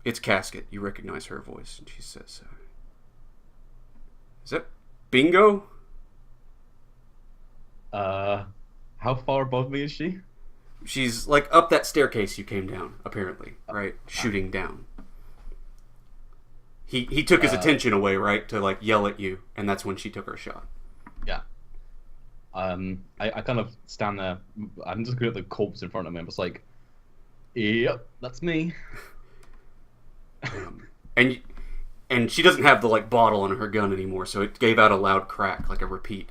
it's Casket. You recognize her voice, and she says, "Is that Bingo?" How far above me is she? She's like up that staircase you came down, apparently, right? Shooting down. He took his attention away, right, to like yell at you, and that's when she took her shot. Yeah. I kind of stand there. I'm just looking at the corpse in front of me. I'm just like, yep, that's me. And she doesn't have the like bottle on her gun anymore, so it gave out a loud crack, like a repeat.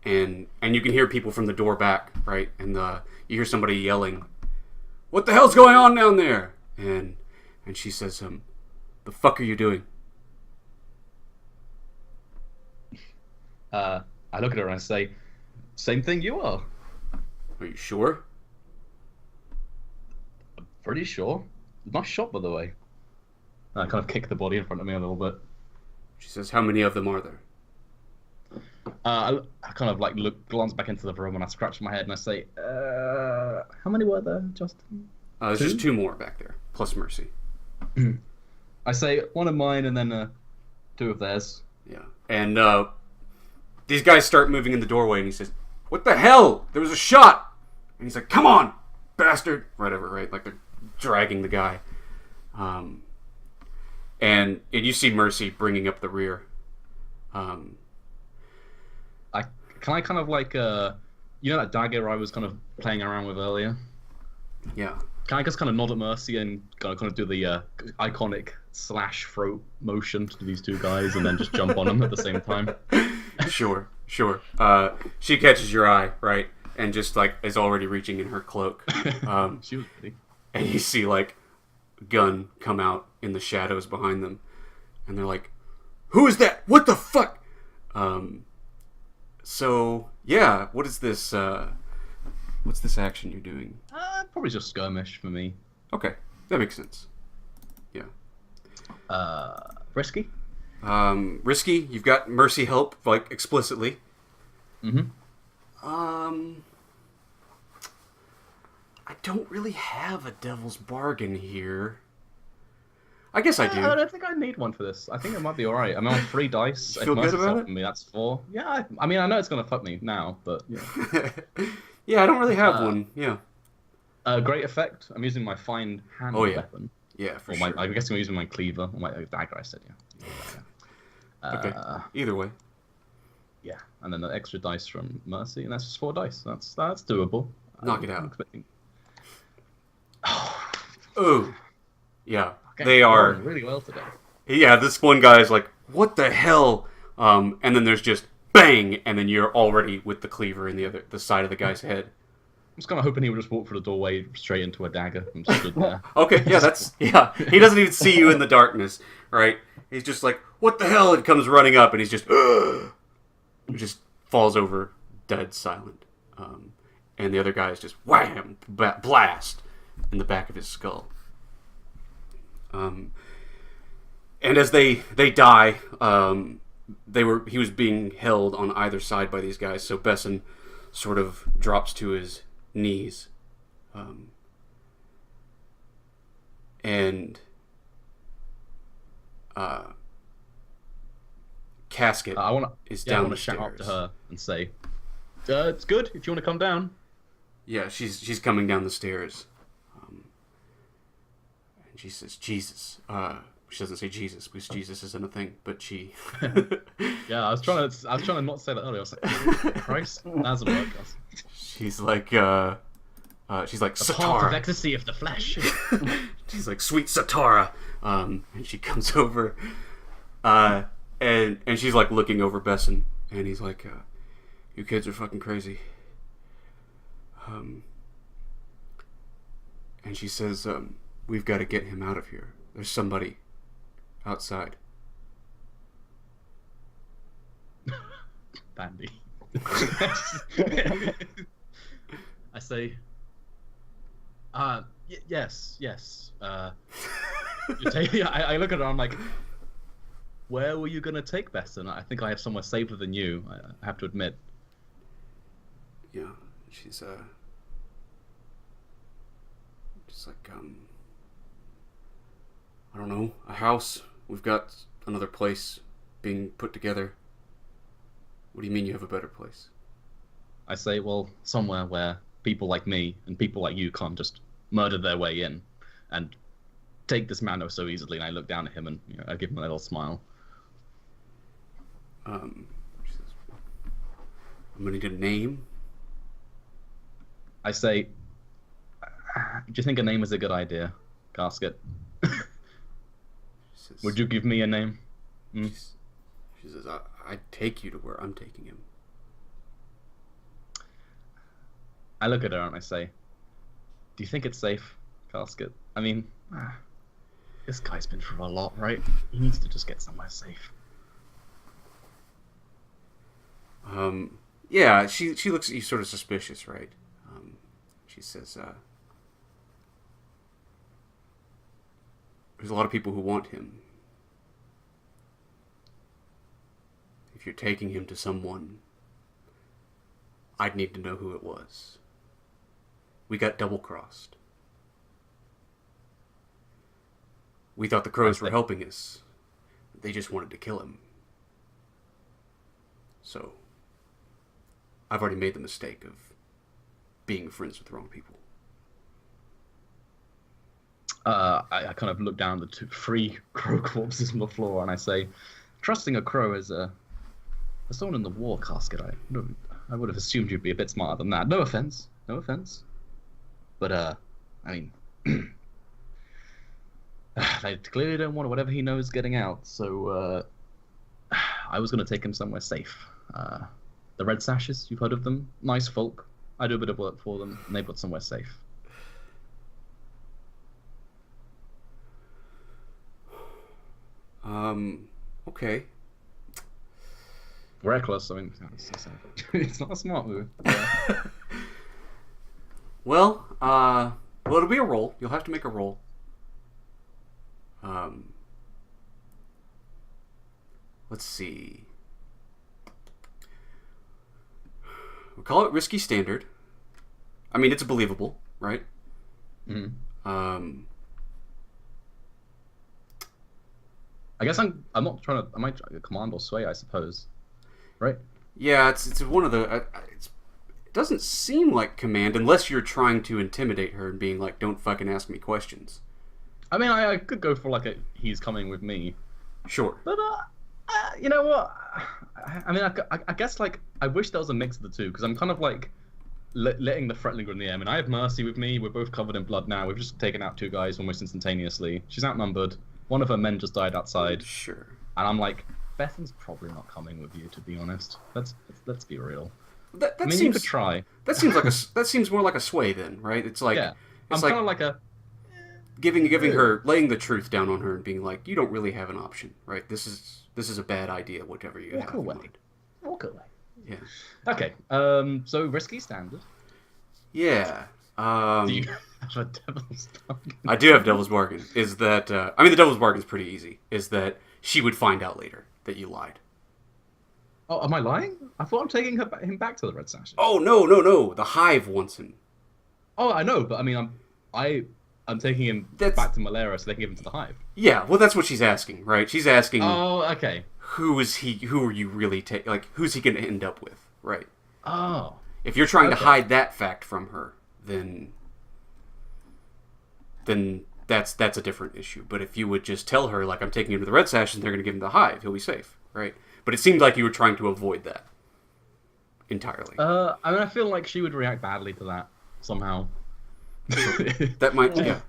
And you can hear people from the door back, right? And you hear somebody yelling, "What the hell's going on down there?" And she says, "The fuck are you doing?" I look at her and I say, "Same thing you are." "Are you sure?" I'm pretty sure. Nice shot, by the way. I kind of kick the body in front of me a little bit. She says, "How many of them are there?" I kind of like glance back into the room and I scratch my head and I say, "How many were there, Justin?" There's just 2 more back there, plus Mercy. I say 1 of mine and then 2 of theirs. Yeah, and these guys start moving in the doorway, and he says, "What the hell? There was a shot!" And he's like, "Come on, bastard!" Whatever, right? Like they're dragging the guy. And you see Mercy bringing up the rear. Can I kind of like, you know that dagger I was kind of playing around with earlier? Yeah. Can I just kind of nod at Mercy and kind of do the iconic slash throat motion to these 2 guys and then just jump on them at the same time? Sure. She catches your eye, right? And just like is already reaching in her cloak. She was pretty. And you see like gun come out in the shadows behind them. And they're like, "Who is that? What the fuck?" So, yeah, what is this, what's this action you're doing? Probably just skirmish for me. Okay, that makes sense. Yeah. Risky? Risky, you've got Mercy help, like, explicitly. Mm-hmm. I don't really have a devil's bargain here. I guess I do. I don't think I need one for this. I think it might be alright. I'm on 3 dice. You feel good about it? Me, that's 4. Yeah, I mean, I know it's going to fuck me now, but yeah. Yeah, I don't really have one. Yeah. Great effect. I'm using my fine hand weapon. Yeah, for sure. I'm guessing I'm using my cleaver. Or my dagger, I said, yeah. Okay, either way. Yeah, and then the extra dice from Mercy, and that's just 4 dice. That's doable. Knock it out. I'm expecting... Oh. Yeah. Okay, they are really well today. Yeah, this one guy's like, "What the hell?" And then there's just bang, and then you're already with the cleaver in the side of the guy's head. I'm just kind of hoping he would just walk through the doorway straight into a dagger and just stood there. Okay, yeah. He doesn't even see you in the darkness, right? He's just like, "What the hell?" And comes running up, and he's just, just falls over, dead, silent. And the other guy's just wham, blast in the back of his skull. And as they die, he was being held on either side by these guys. So Besson sort of drops to his knees, and Casket is down the stairs. Shout up to her and say, "It's good if you want to come down." Yeah, she's coming down the stairs. She says, "Jesus." She doesn't say Jesus because Jesus isn't a thing, but she. Yeah, I was trying to not say that earlier. I was like, Christ, that doesn't work. She's like, The Satara. part of ecstasy of the flesh. She's like, "Sweet Satara," and she comes over, and she's like looking over Besson, and he's like, "You kids are fucking crazy." And she says, "We've got to get him out of here. There's somebody outside." Bandy. I say, yes. I look at her, I'm like, where were you going to take Besson? I think I have somewhere safer than you, I have to admit. Yeah, she's It's like, I don't know, a house. We've got another place being put together. What do you mean you have a better place? I say, well, somewhere where people like me and people like you can't just murder their way in and take this man so easily. And I look down at him and I give him a little smile. She says, I'm gonna need a name. I say, do you think a name is a good idea, Casket? Says, Would you give me a name? She says, I'd take you to where I'm taking him. I look at her and I say, do you think it's safe, Casket? I mean, this guy's been through a lot, right? He needs to just get somewhere safe. Yeah, she looks at you sort of suspicious, right? She says, there's a lot of people who want him. If you're taking him to someone, I'd need to know who it was. We got double-crossed. We thought the crows were helping us. They just wanted to kill him. So, I've already made the mistake of being friends with the wrong people. I kind of look down the three crow corpses on the floor and I say, trusting a crow as someone in the war, Casket, I would have assumed you'd be a bit smarter than that. No offense. But, I mean, they clearly don't want whatever he knows getting out, so, I was going to take him somewhere safe. The Red Sashes, you've heard of them? Nice folk. I do a bit of work for them, and they've got somewhere safe. Okay. Reckless, I mean, it's not a smart move. Yeah. Well, it'll be a roll. You'll have to make a roll. Let's see. We'll call it risky standard. I mean, it's believable, right? Mm-hmm. I guess I'm not trying to. I might try to command or sway, I suppose. Right? Yeah, it's one of the. It doesn't seem like command unless you're trying to intimidate her and being like, "Don't fucking ask me questions." I mean, I could go for like he's coming with me. Sure. But you know what? I mean, I guess like I wish there was a mix of the two because I'm kind of like letting the threat linger in the air. I mean, I have Mercy with me. We're both covered in blood now. We've just taken out two guys almost instantaneously. She's outnumbered. One of her men just died outside. Sure. And I'm like, Bethan's probably not coming with you, to be honest. Let's be real. That I mean, seems, you could try. That seems like that seems more like a sway then, right? It's like yeah. It's I'm like kind of like a giving her, laying the truth down on her and being like, you don't really have an option, right? This is a bad idea, whatever you have in mind. Walk away. Yeah. Okay. So risky standard. Yeah. Do you have a devil's bargain? I do have devil's bargain. Is that I mean the devil's bargain is pretty easy. Is that she would find out later that you lied. Oh, am I lying? I thought I'm taking him back to the Red Sashes. Oh no! The Hive wants him. Oh, I know, but I mean, I'm taking him back to Malera so they can give him to the Hive. Yeah, well, that's what she's asking, right? She's asking. Oh, okay. Who is he? Who are you really taking? Like, who's he going to end up with, right? Oh. If you're trying to hide that fact from her, then that's a different issue. But if you would just tell her, like, I'm taking him to the Red Sashes and they're going to give him the Hive, he'll be safe, right? But it seemed like you were trying to avoid that entirely. I mean, I feel like she would react badly to that somehow. That might, yeah.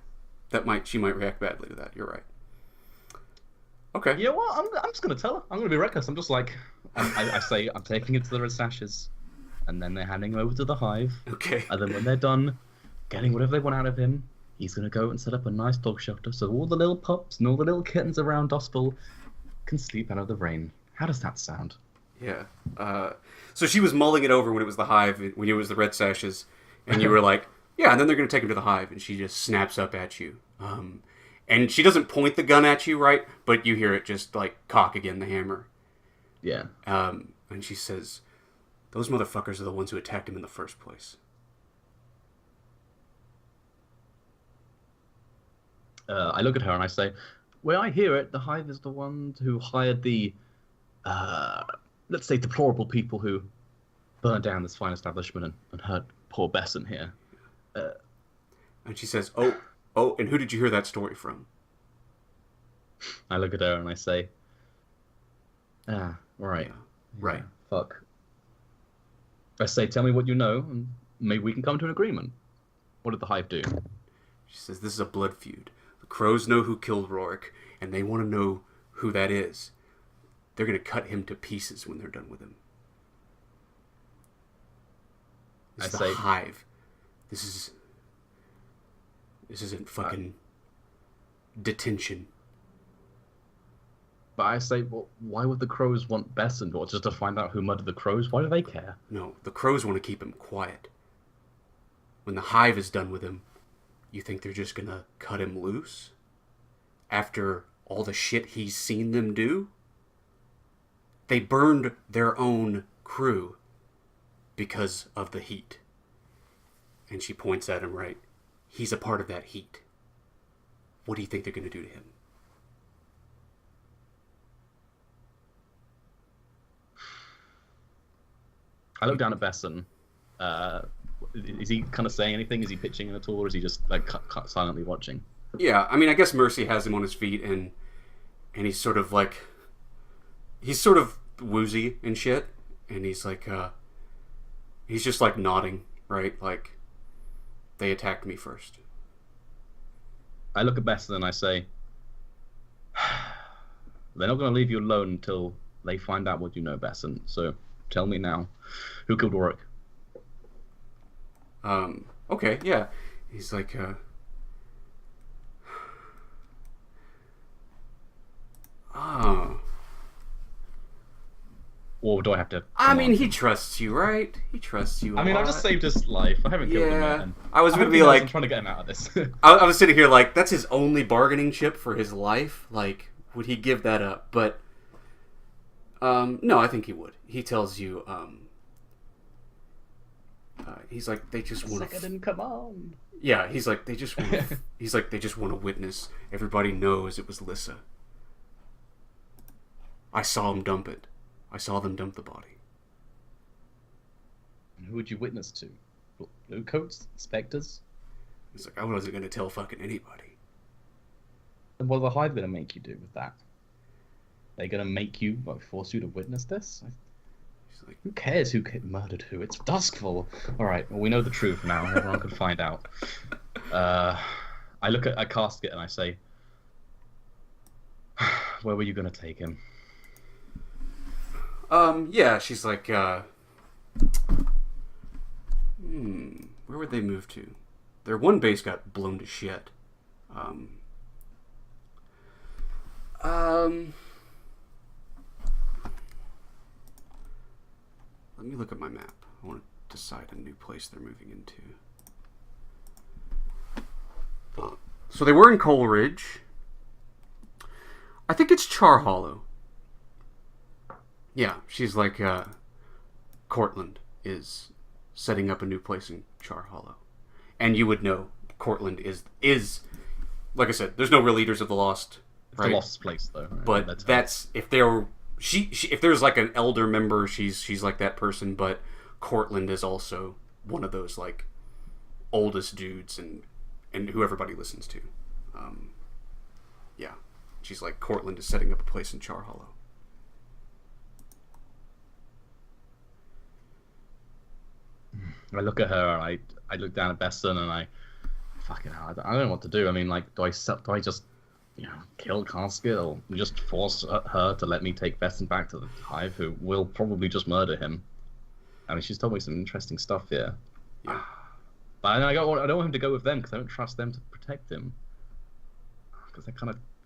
She might react badly to that. You're right. Okay. You know what? I'm just gonna tell her. I'm gonna be reckless. I'm just like, I say I'm taking it to the Red Sashes, and then they're handing him over to the Hive. Okay. And then when they're done, getting whatever they want out of him, he's gonna go and set up a nice dog shelter so all the little pups and all the little kittens around Dospel can sleep out of the rain. How does that sound? Yeah. So she was mulling it over when it was the Hive, when it was the Red Sashes, and you were like, yeah, and then they're going to take him to the Hive, and she just snaps up at you. And she doesn't point the gun at you, right? But you hear it just, like, cock again, the hammer. Yeah. And she says, those motherfuckers are the ones who attacked him in the first place. I look at her and I say, "Where I hear it, the Hive is the one who hired the, let's say, deplorable people who burned down this fine establishment and hurt poor Besson here." And she says, "Oh, and who did you hear that story from?" I look at her and I say, right. Yeah, right. Yeah, fuck. I say, "Tell me what you know, and maybe we can come to an agreement." What did the Hive do? She says, "This is a blood feud. The Crows know who killed Rorik, and they want to know who that is. They're going to cut him to pieces when they're done with him. This is the Hive. This isn't fucking detention." But I say, well, why would the Crows want Besson? Or just to find out who murdered the Crows? Why do they care? No, the Crows want to keep him quiet. When the Hive is done with him, you think they're just gonna cut him loose? After all the shit he's seen them do? They burned their own crew because of the heat. And she points at him, right? He's a part of that heat. What do you think they're gonna do to him? I look down at Besson. Is he kind of saying anything? Is he pitching in at all, or is he just like silently watching? Yeah, I mean, I guess Mercy has him on his feet, and he's sort of woozy and shit, and he's like, he's just like nodding, right? Like, they attacked me first. I look at Besson and I say, they're not going to leave you alone until they find out what you know, Besson. So tell me now, who killed Rorik? Okay, yeah. He's like, Or do I have to? I mean, he trusts you, right? He trusts you. I mean, I've just saved his life. I haven't killed him yet. I was gonna be like, I'm trying to get him out of this. I was sitting here like, that's his only bargaining chip for his life. Like, would he give that up? But, no, I think he would. He tells you, he's like, they just want to. Second in command. Yeah, he's like, they just want. He's like, they just want to witness. Everybody knows it was Lissa. I saw him dump it. I saw them dump the body. And who would you witness to? Bluecoats? Spectres? He's like, I wasn't going to tell fucking anybody. And what are the Hive going to make you do with that? They're going to make you, force you to witness this? He's like, who cares who murdered who? It's Duskfall. Alright, well, we know the truth now. Everyone can find out. I look at Casket and I say, where were you going to take him? Yeah, she's like, where would they move to? Their one base got blown to shit. Let me look at my map. I want to decide a new place they're moving into. So they were in Coleridge. I think it's Char Hollow. Yeah, she's like, Cortland is setting up a new place in Char Hollow. And you would know Cortland is like I said, there's no real Leaders of the Lost, right? The Lost place, though. Right? But that's if there if there's like an elder member, she's like that person, but Cortland is also one of those like oldest dudes and who everybody listens to. Yeah. She's like, Cortland is setting up a place in Char Hollow. I look at her and I look down at Besson and I fucking hell, I don't know what to do. I mean, like, do I just kill Casket or just force her to let me take Besson back to the Hive, who will probably just murder him? I mean, she's told me some interesting stuff here. Yeah. But I don't want him to go with them because I don't trust them to protect him. Because they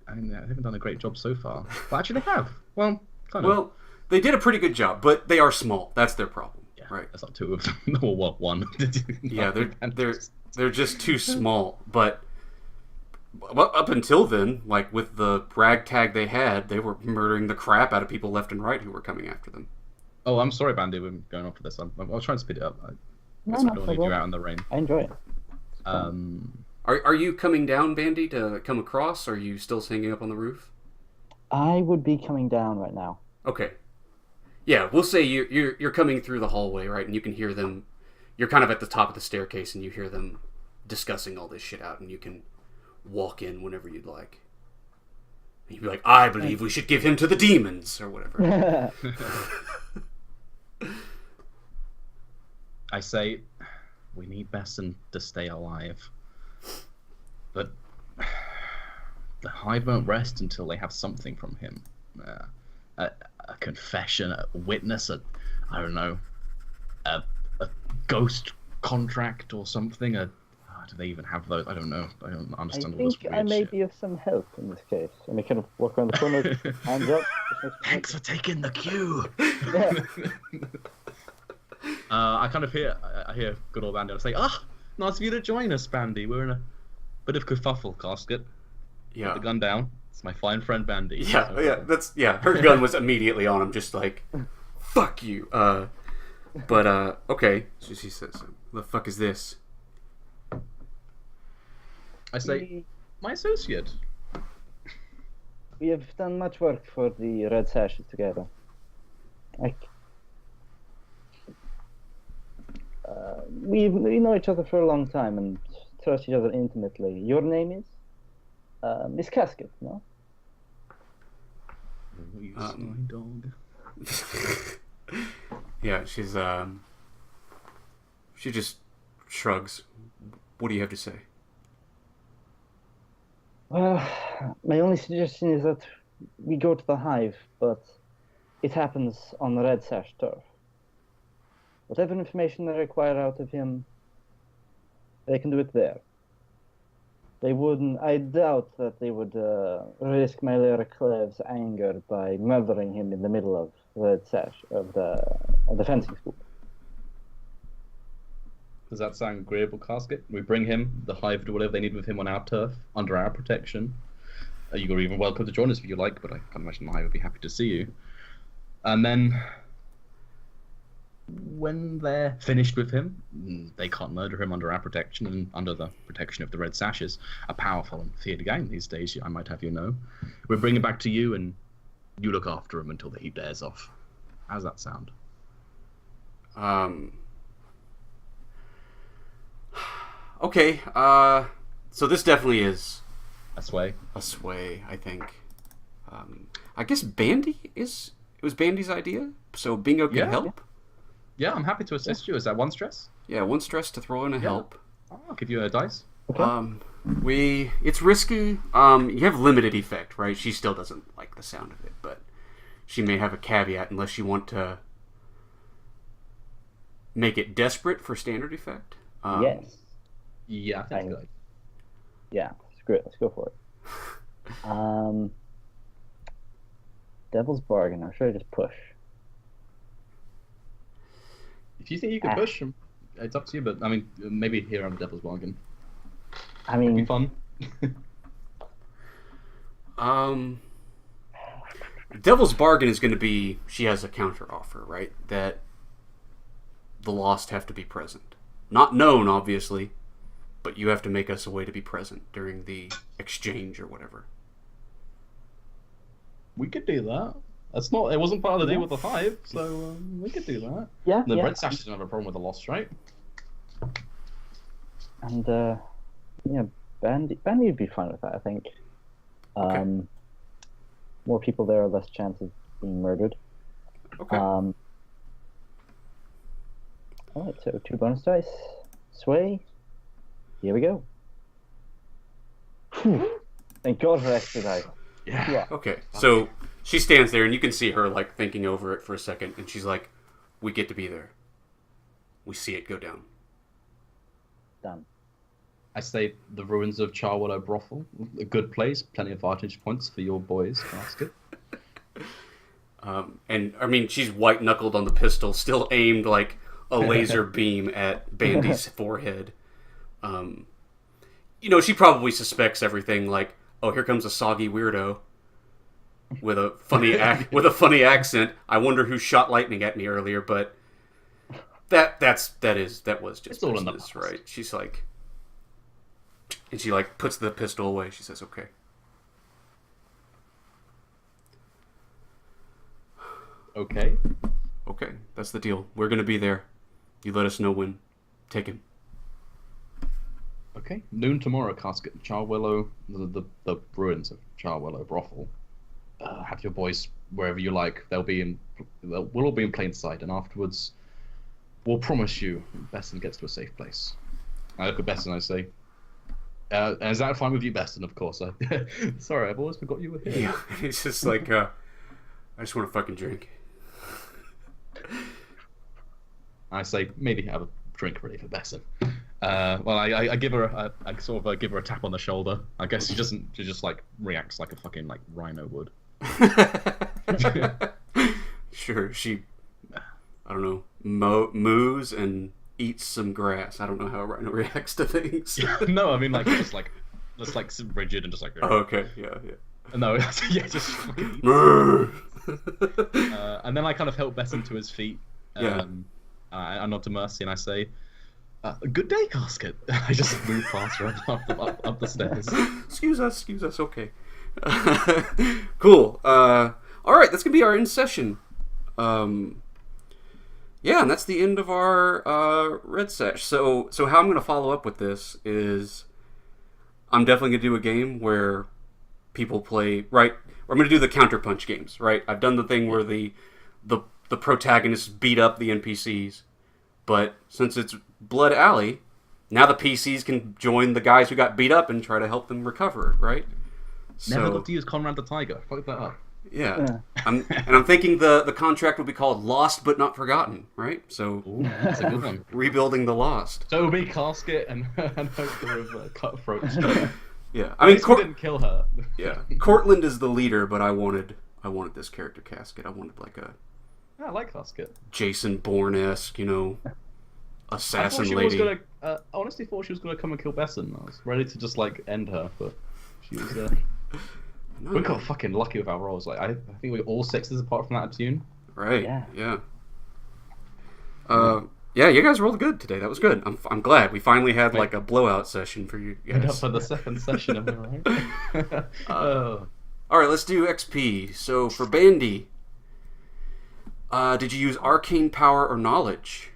haven't done a great job so far. But actually, they have. Well, kind of. Well, they did a pretty good job, but they are small. That's their problem. Yeah, right. That's not two of them. Or what, one? Yeah, they're just too small. But up until then, like with the ragtag they had, they were murdering the crap out of people left and right who were coming after them. Oh, I'm sorry, Bandy. We're going off of this. I was trying to speed it up. I don't need you out in the rain. I enjoy it. Are you coming down, Bandy, to come across? Or are you still hanging up on the roof? I would be coming down right now. Okay. Yeah, we'll say you're coming through the hallway, right? And you can hear them. You're kind of at the top of the staircase, and you hear them discussing all this shit out, and you can walk in whenever you'd like. And you'd be like, I believe we should give him to the demons, or whatever. I say, we need Besson to stay alive. But the Hive won't rest until they have something from him. A confession, a witness, I don't know, a ghost contract or something. Do they even have those? I don't know. I don't understand all this weird I may shit. be of some help in this case. And I kind of walk around the corner, hands up. Thanks for taking the cue. Yeah. I kind of hear good old Bandy. I say, nice of you to join us, Bandy. We're in a bit of kerfuffle, Casket. Yeah. Put the gun down. It's my fine friend Bandy. Yeah, her gun was immediately on him, just like, fuck you. Okay. So she says, the fuck is this? I say, my associate. We have done much work for the Red Sashes together. We know each other for a long time and trust each other intimately. Your name is? Miss Casket, no? Oh, you sly dog. Yeah, she just shrugs. What do you have to say? Well, my only suggestion is that we go to the Hive, but it happens on the Red Sash turf. Whatever information they require out of him, they can do it there. They wouldn't. I doubt that they would risk Mylera Cleve's anger by murdering him in the middle of Red Sash of the fencing school. Does that sound agreeable, Casket? We bring him, the Hive, do whatever they need with him on our turf, under our protection. You're even welcome to join us if you like, but I can't imagine the Hive would be happy to see you. And then, when they're finished with him, they can't murder him under our protection and under the protection of the Red Sashes, a powerful and feared gang these days, I might have you know. We'll bring him back to you, and you look after him until he dares off. How's that sound? Okay, so this definitely is A sway? a sway, I think. I guess Bandy it was Bandy's idea, so Bingo can Yeah. help. Yeah, I'm happy to assist you. Is that one stress? Yeah, one stress to throw in a help. I'll give you a dice. Okay. It's risky. You have limited effect, right? She still doesn't like the sound of it, but she may have a caveat unless you want to make it desperate for standard effect. Yes. Yeah, I think it's good. Yeah, screw it. Let's go for it. Devil's bargain. Or should I just push? If you think you can push, it's up to you, but I mean, maybe here on the Devil's Bargain. I It'd be mean, fun. Devil's bargain is going to be she has a counter offer, right? That the lost have to be present. Not known, obviously, but you have to make us a way to be present during the exchange or whatever. We could do that. That's not. It wasn't part of the deal with the Hive, so we could do that. yeah, The yeah. Red Sashes don't have a problem with the lost, right? And yeah, Bandy would be fine with that, I think. Okay. More people there, less chance of being murdered. Okay. Alright, so 2 bonus dice. Sway. Here we go. Whew. Thank God for extra dice. Yeah. Okay. So she stands there, and you can see her like thinking over it for a second, and she's like, "We get to be there. We see it go down." Done. I say the ruins of Charwillow Brothel, a good place, plenty of vantage points for your boys. Basket. And I mean, she's white knuckled on the pistol, still aimed like a laser beam at Bandy's forehead. She probably suspects everything. Like, oh, here comes a soggy weirdo with a funny accent. I wonder who shot lightning at me earlier, but that was just It's all in the business, past. right? She's like, And she, like, puts the pistol away. She says, okay. Okay. Okay, that's the deal. We're going to be there. You let us know when. Take him. Okay. Noon tomorrow, Casket. Charwillow, the ruins of Charwillow Brothel. Have your boys wherever you like. We'll all be in plain sight, and afterwards, we'll promise you Besson gets to a safe place. I look at Besson and I say, is that fine with you, Besson? Of course. Sorry, I've always forgot you were here. Yeah, it's just like, I just want to fucking drink. I say, maybe have a drink ready for Besson. Well, I give her I sort of give her a tap on the shoulder. I guess she just like reacts like a fucking like rhino would. Sure, she, I don't know, moos and eats some grass. I don't know how a rhino reacts to things. No, I mean like just like rigid and just like. Oh, okay, yeah. No, yeah, just fucking. And then I kind of help Besson to his feet. I nod to Mercy and I say, "Good day, Casket." I just move faster up the stairs. Excuse us. Okay. Cool. All right, that's gonna be our end session. Yeah, and that's the end of our Red Sash. So how I'm gonna follow up with this is, I'm definitely gonna do a game where people play right. I'm gonna do the counterpunch games, right? I've done the thing where the protagonists beat up the NPCs, but since it's Blood Alley, now the PCs can join the guys who got beat up and try to help them recover, right? Never got to use Conrad the Tiger. Fuck that up. Yeah. I'm thinking the contract would be called Lost But Not Forgotten, right? So Ooh, that's a good one. Rebuilding the Lost. So it'll be Casket and Hector of Cutthroats. Yeah, I mean, we didn't kill her. Yeah, Cortland is the leader, but I wanted this character Casket. I wanted like a. I like Casket. Jason Bourne-esque, assassin I lady. honestly thought she was gonna come and kill Besson. I was ready to just like end her, but she was. No. We got fucking lucky with our roles. Like I think we all sixes apart from that tune. Right. Yeah. Yeah, you guys rolled good today. That was good. I'm glad we finally had like a blowout session for you End up guys. for the second session, am I right? All right, let's do XP. So for Bandy, did you use arcane power or knowledge?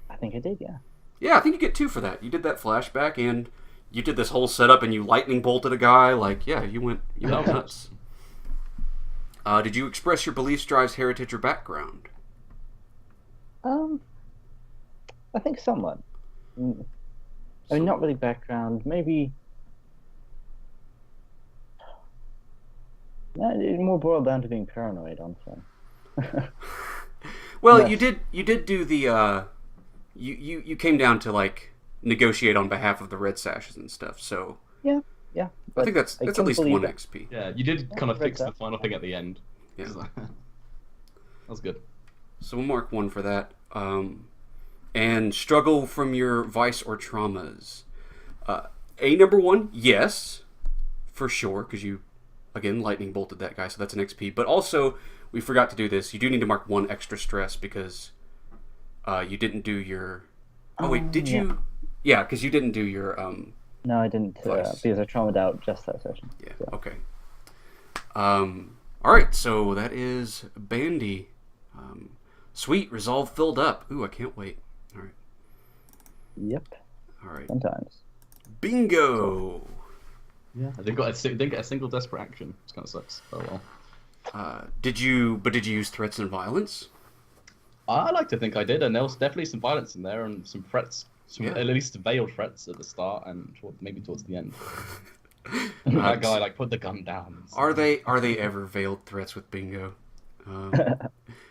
I think I did, yeah. Yeah, I think you get 2 for that. You did that flashback, and you did this whole setup, and you lightning bolted a guy. Like, yeah, you went nuts. Did you express your beliefs, drives, heritage, or background? I think somewhat. I mean, not really background. Maybe. No, it more boiled down to being paranoid, honestly. Well, Yes. you did do the you came down to like negotiate on behalf of the Red Sashes and stuff. So Yeah. I think that's at least 1 XP. Yeah, you did kind of Red fix the Sashes. final thing at the end. Yeah. That's good. So we'll mark 1 for that. And struggle from your vice or traumas. Number 1, yes, for sure, because you, again, lightning bolted that guy, so that's an XP. But also, we forgot to do this. You do need to mark 1 extra stress because you didn't do your. Oh wait, did yeah. you? Yeah, because you didn't do your. No, I didn't, Vice. because I traumatized out just that session. Yeah. So. Okay. All right. So that is Bandy. Sweet. Resolve filled up. Ooh, I can't wait. All right. Yep. All right. Sometimes. Bingo. Yeah, they didn't get a single desperate action. It kind of sucks. Oh well. Did you use threats and violence? I like to think I did, and there was definitely some violence in there and some threats, Yeah. at least veiled threats at the start and maybe towards the end. That guy like put the gun down. Are they ever veiled threats with Bingo?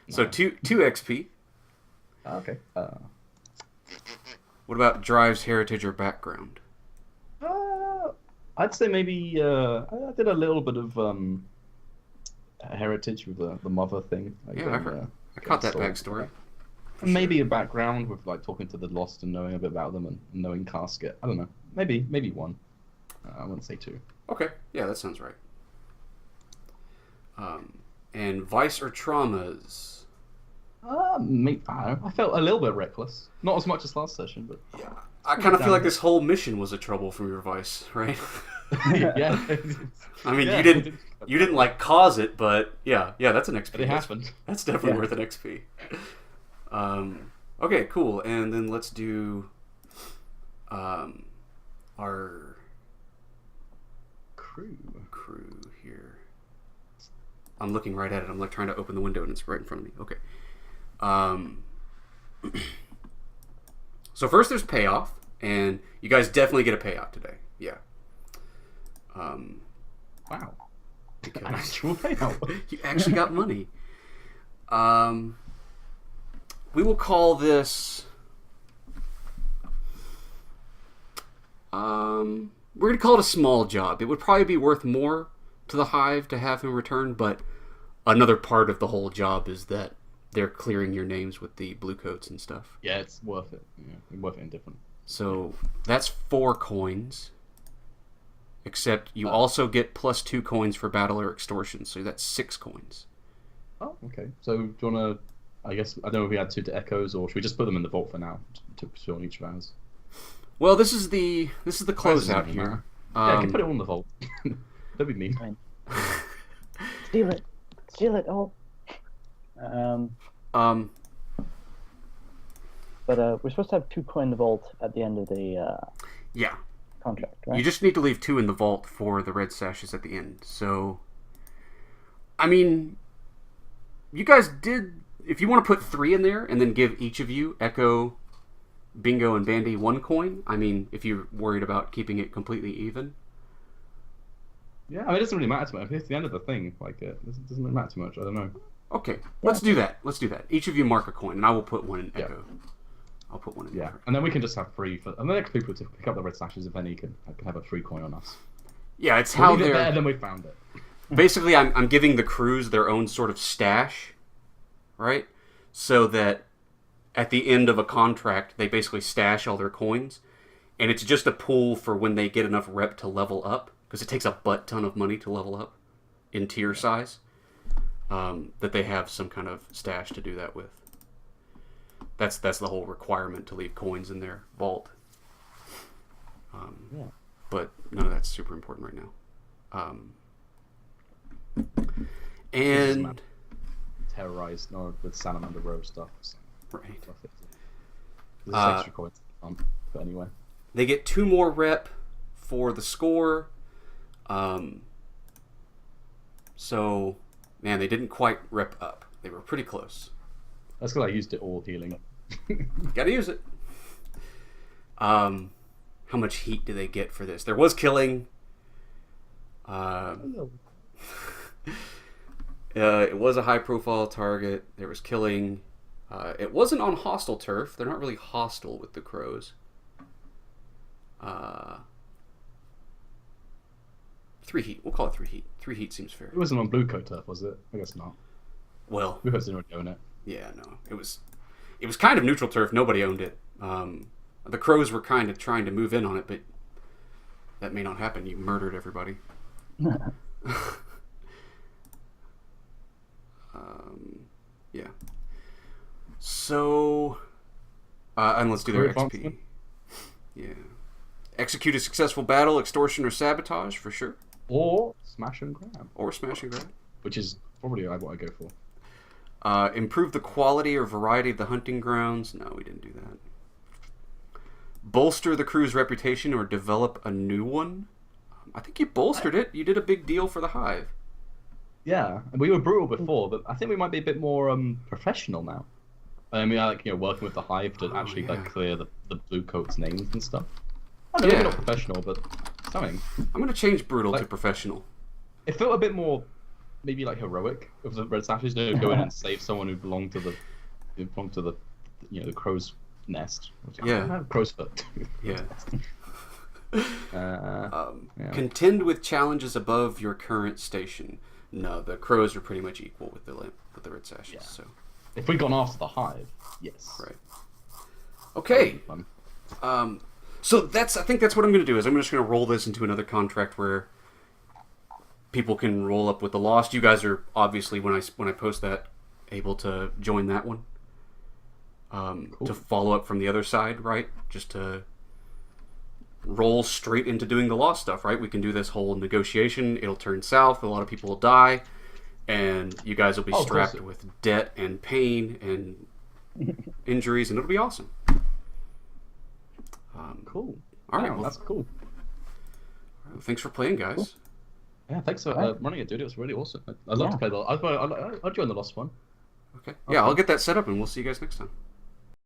So 2 XP. Okay. What about drives, heritage, or background? I'd say maybe I did a little bit of heritage with the mother thing. Like, Yeah, I caught that backstory. Maybe a background with like talking to the lost and knowing a bit about them and knowing Casket. I don't know. Maybe 1. I wouldn't say 2. Okay, yeah, that sounds right. And vice or traumas? I don't know. I felt a little bit reckless. Not as much as last session, but Yeah, I kind of feel like this whole mission was a trouble from your vice, right? Yeah. I mean, Yeah. you didn't like cause it, but yeah, that's an XP. But it happened. That's definitely Yeah. worth an XP. Okay, cool. And then let's do our Crew. crew here. I'm looking right at it. I'm like trying to open the window and it's right in front of me. Okay. So first there's payoff, and you guys definitely get a payout today. Yeah. Wow. Because An actual payout. you actually got money. We will call this. We're gonna call it a small job. It would probably be worth more to the Hive to have him return, but another part of the whole job is that they're clearing your names with the blue coats and stuff. Yeah, it's worth it. Yeah, worth it in different. So that's 4 coins. Except you also get plus 2 coins for battle or extortion, so that's 6 coins. Oh, okay. So do you want to? I guess I don't know if we add 2 to echoes, or should we just put them in the vault for now to fill on each of ours? Well, this is the closeout here. Yeah, I can put it on the vault. That'd be mean. Fine. Steal it all. But we're supposed to have 2 coin in the vault at the end of the Yeah. contract, right? You just need to leave 2 in the vault for the red sashes at the end. So, I mean, you guys did. If you want to put 3 in there and then give each of you, Echo, Bingo, and Bandy 1 coin. I mean, if you're worried about keeping it completely even. Yeah, I mean, it doesn't really matter too much. It's the end of the thing. Like, it doesn't really matter too much. I don't know. Okay, let's do that. Let's do that. Each of you mark a coin, and I will put 1 in Echo. I'll put 1 in. Yeah, and then we can just have 3 for. And the next people to pick up the red sashes, if any, can have a 3 coin on us. Yeah, it's We'll how leave it there, they're. then we found it. Basically, I'm giving the crews their own sort of stash, right? So that at the end of a contract, they basically stash all their coins, and it's just a pool for when they get enough rep to level up, because it takes a butt ton of money to level up in tier size. That they have some kind of stash to do that with. That's the whole requirement to leave coins in their vault. Yeah. But none of that's super important right now. And Terrorized with Salamander Row stuff. So. right, There's extra coins. But anyway. they get 2 more rep for the score. So, man, they didn't quite rep up. They were pretty close. That's because I used it all healing. Gotta use it. How much heat do they get for this? There was killing. It was a high-profile target. There was killing. It wasn't on hostile turf. They're not really hostile with the crows. 3 heat. We'll call it 3 heat. 3 heat seems fair. It wasn't on blue coat turf, was it? I guess not. Well, Blue coats didn't really own it. yeah, no. It was kind of neutral turf. Nobody owned it. The crows were kind of trying to move in on it, but that may not happen. You murdered everybody. Yeah. So, and let's do their Career XP. advancement? Yeah. Execute a successful battle, extortion, or sabotage, for sure. Or smash and grab. Or smash and grab. Which is probably what I go for. Improve the quality or variety of the hunting grounds. No, we didn't do that. Bolster the crew's reputation or develop a new one. I think you bolstered it. You did a big deal for the Hive. Yeah, and we were brutal before, but I think we might be a bit more professional now. I mean, working with the Hive to actually clear the blue coats' names and stuff. I don't know, maybe not professional, but something. I'm gonna change brutal to professional. It felt a bit more, maybe heroic of the Red Sashes to go in and save someone who belonged to the the crow's nest. Yeah. Crow's foot. Yeah. Yeah. Contend with challenges above your current station. No, the crows are pretty much equal with the Red Sashes. Yeah. So. If we'd gone after the Hive, yes. Right. Okay. So I think that's what I'm going to do. Is I'm just going to roll this into another contract where people can roll up with the Lost. You guys are obviously when I post that able to join that one. Cool. To follow up from the other side, right? Just to roll straight into doing the law stuff, right? We can do this whole negotiation. It'll turn south. A lot of people will die, and you guys will be strapped with debt and pain and injuries, and it'll be awesome. Cool. All right, Yeah, well, that's cool. Thanks for playing, guys. Cool. Yeah, thanks for running it, dude. It was really awesome. I'd love to play the. I'll join the Lost one. Okay. Yeah, I'll get that set up, and we'll see you guys next time.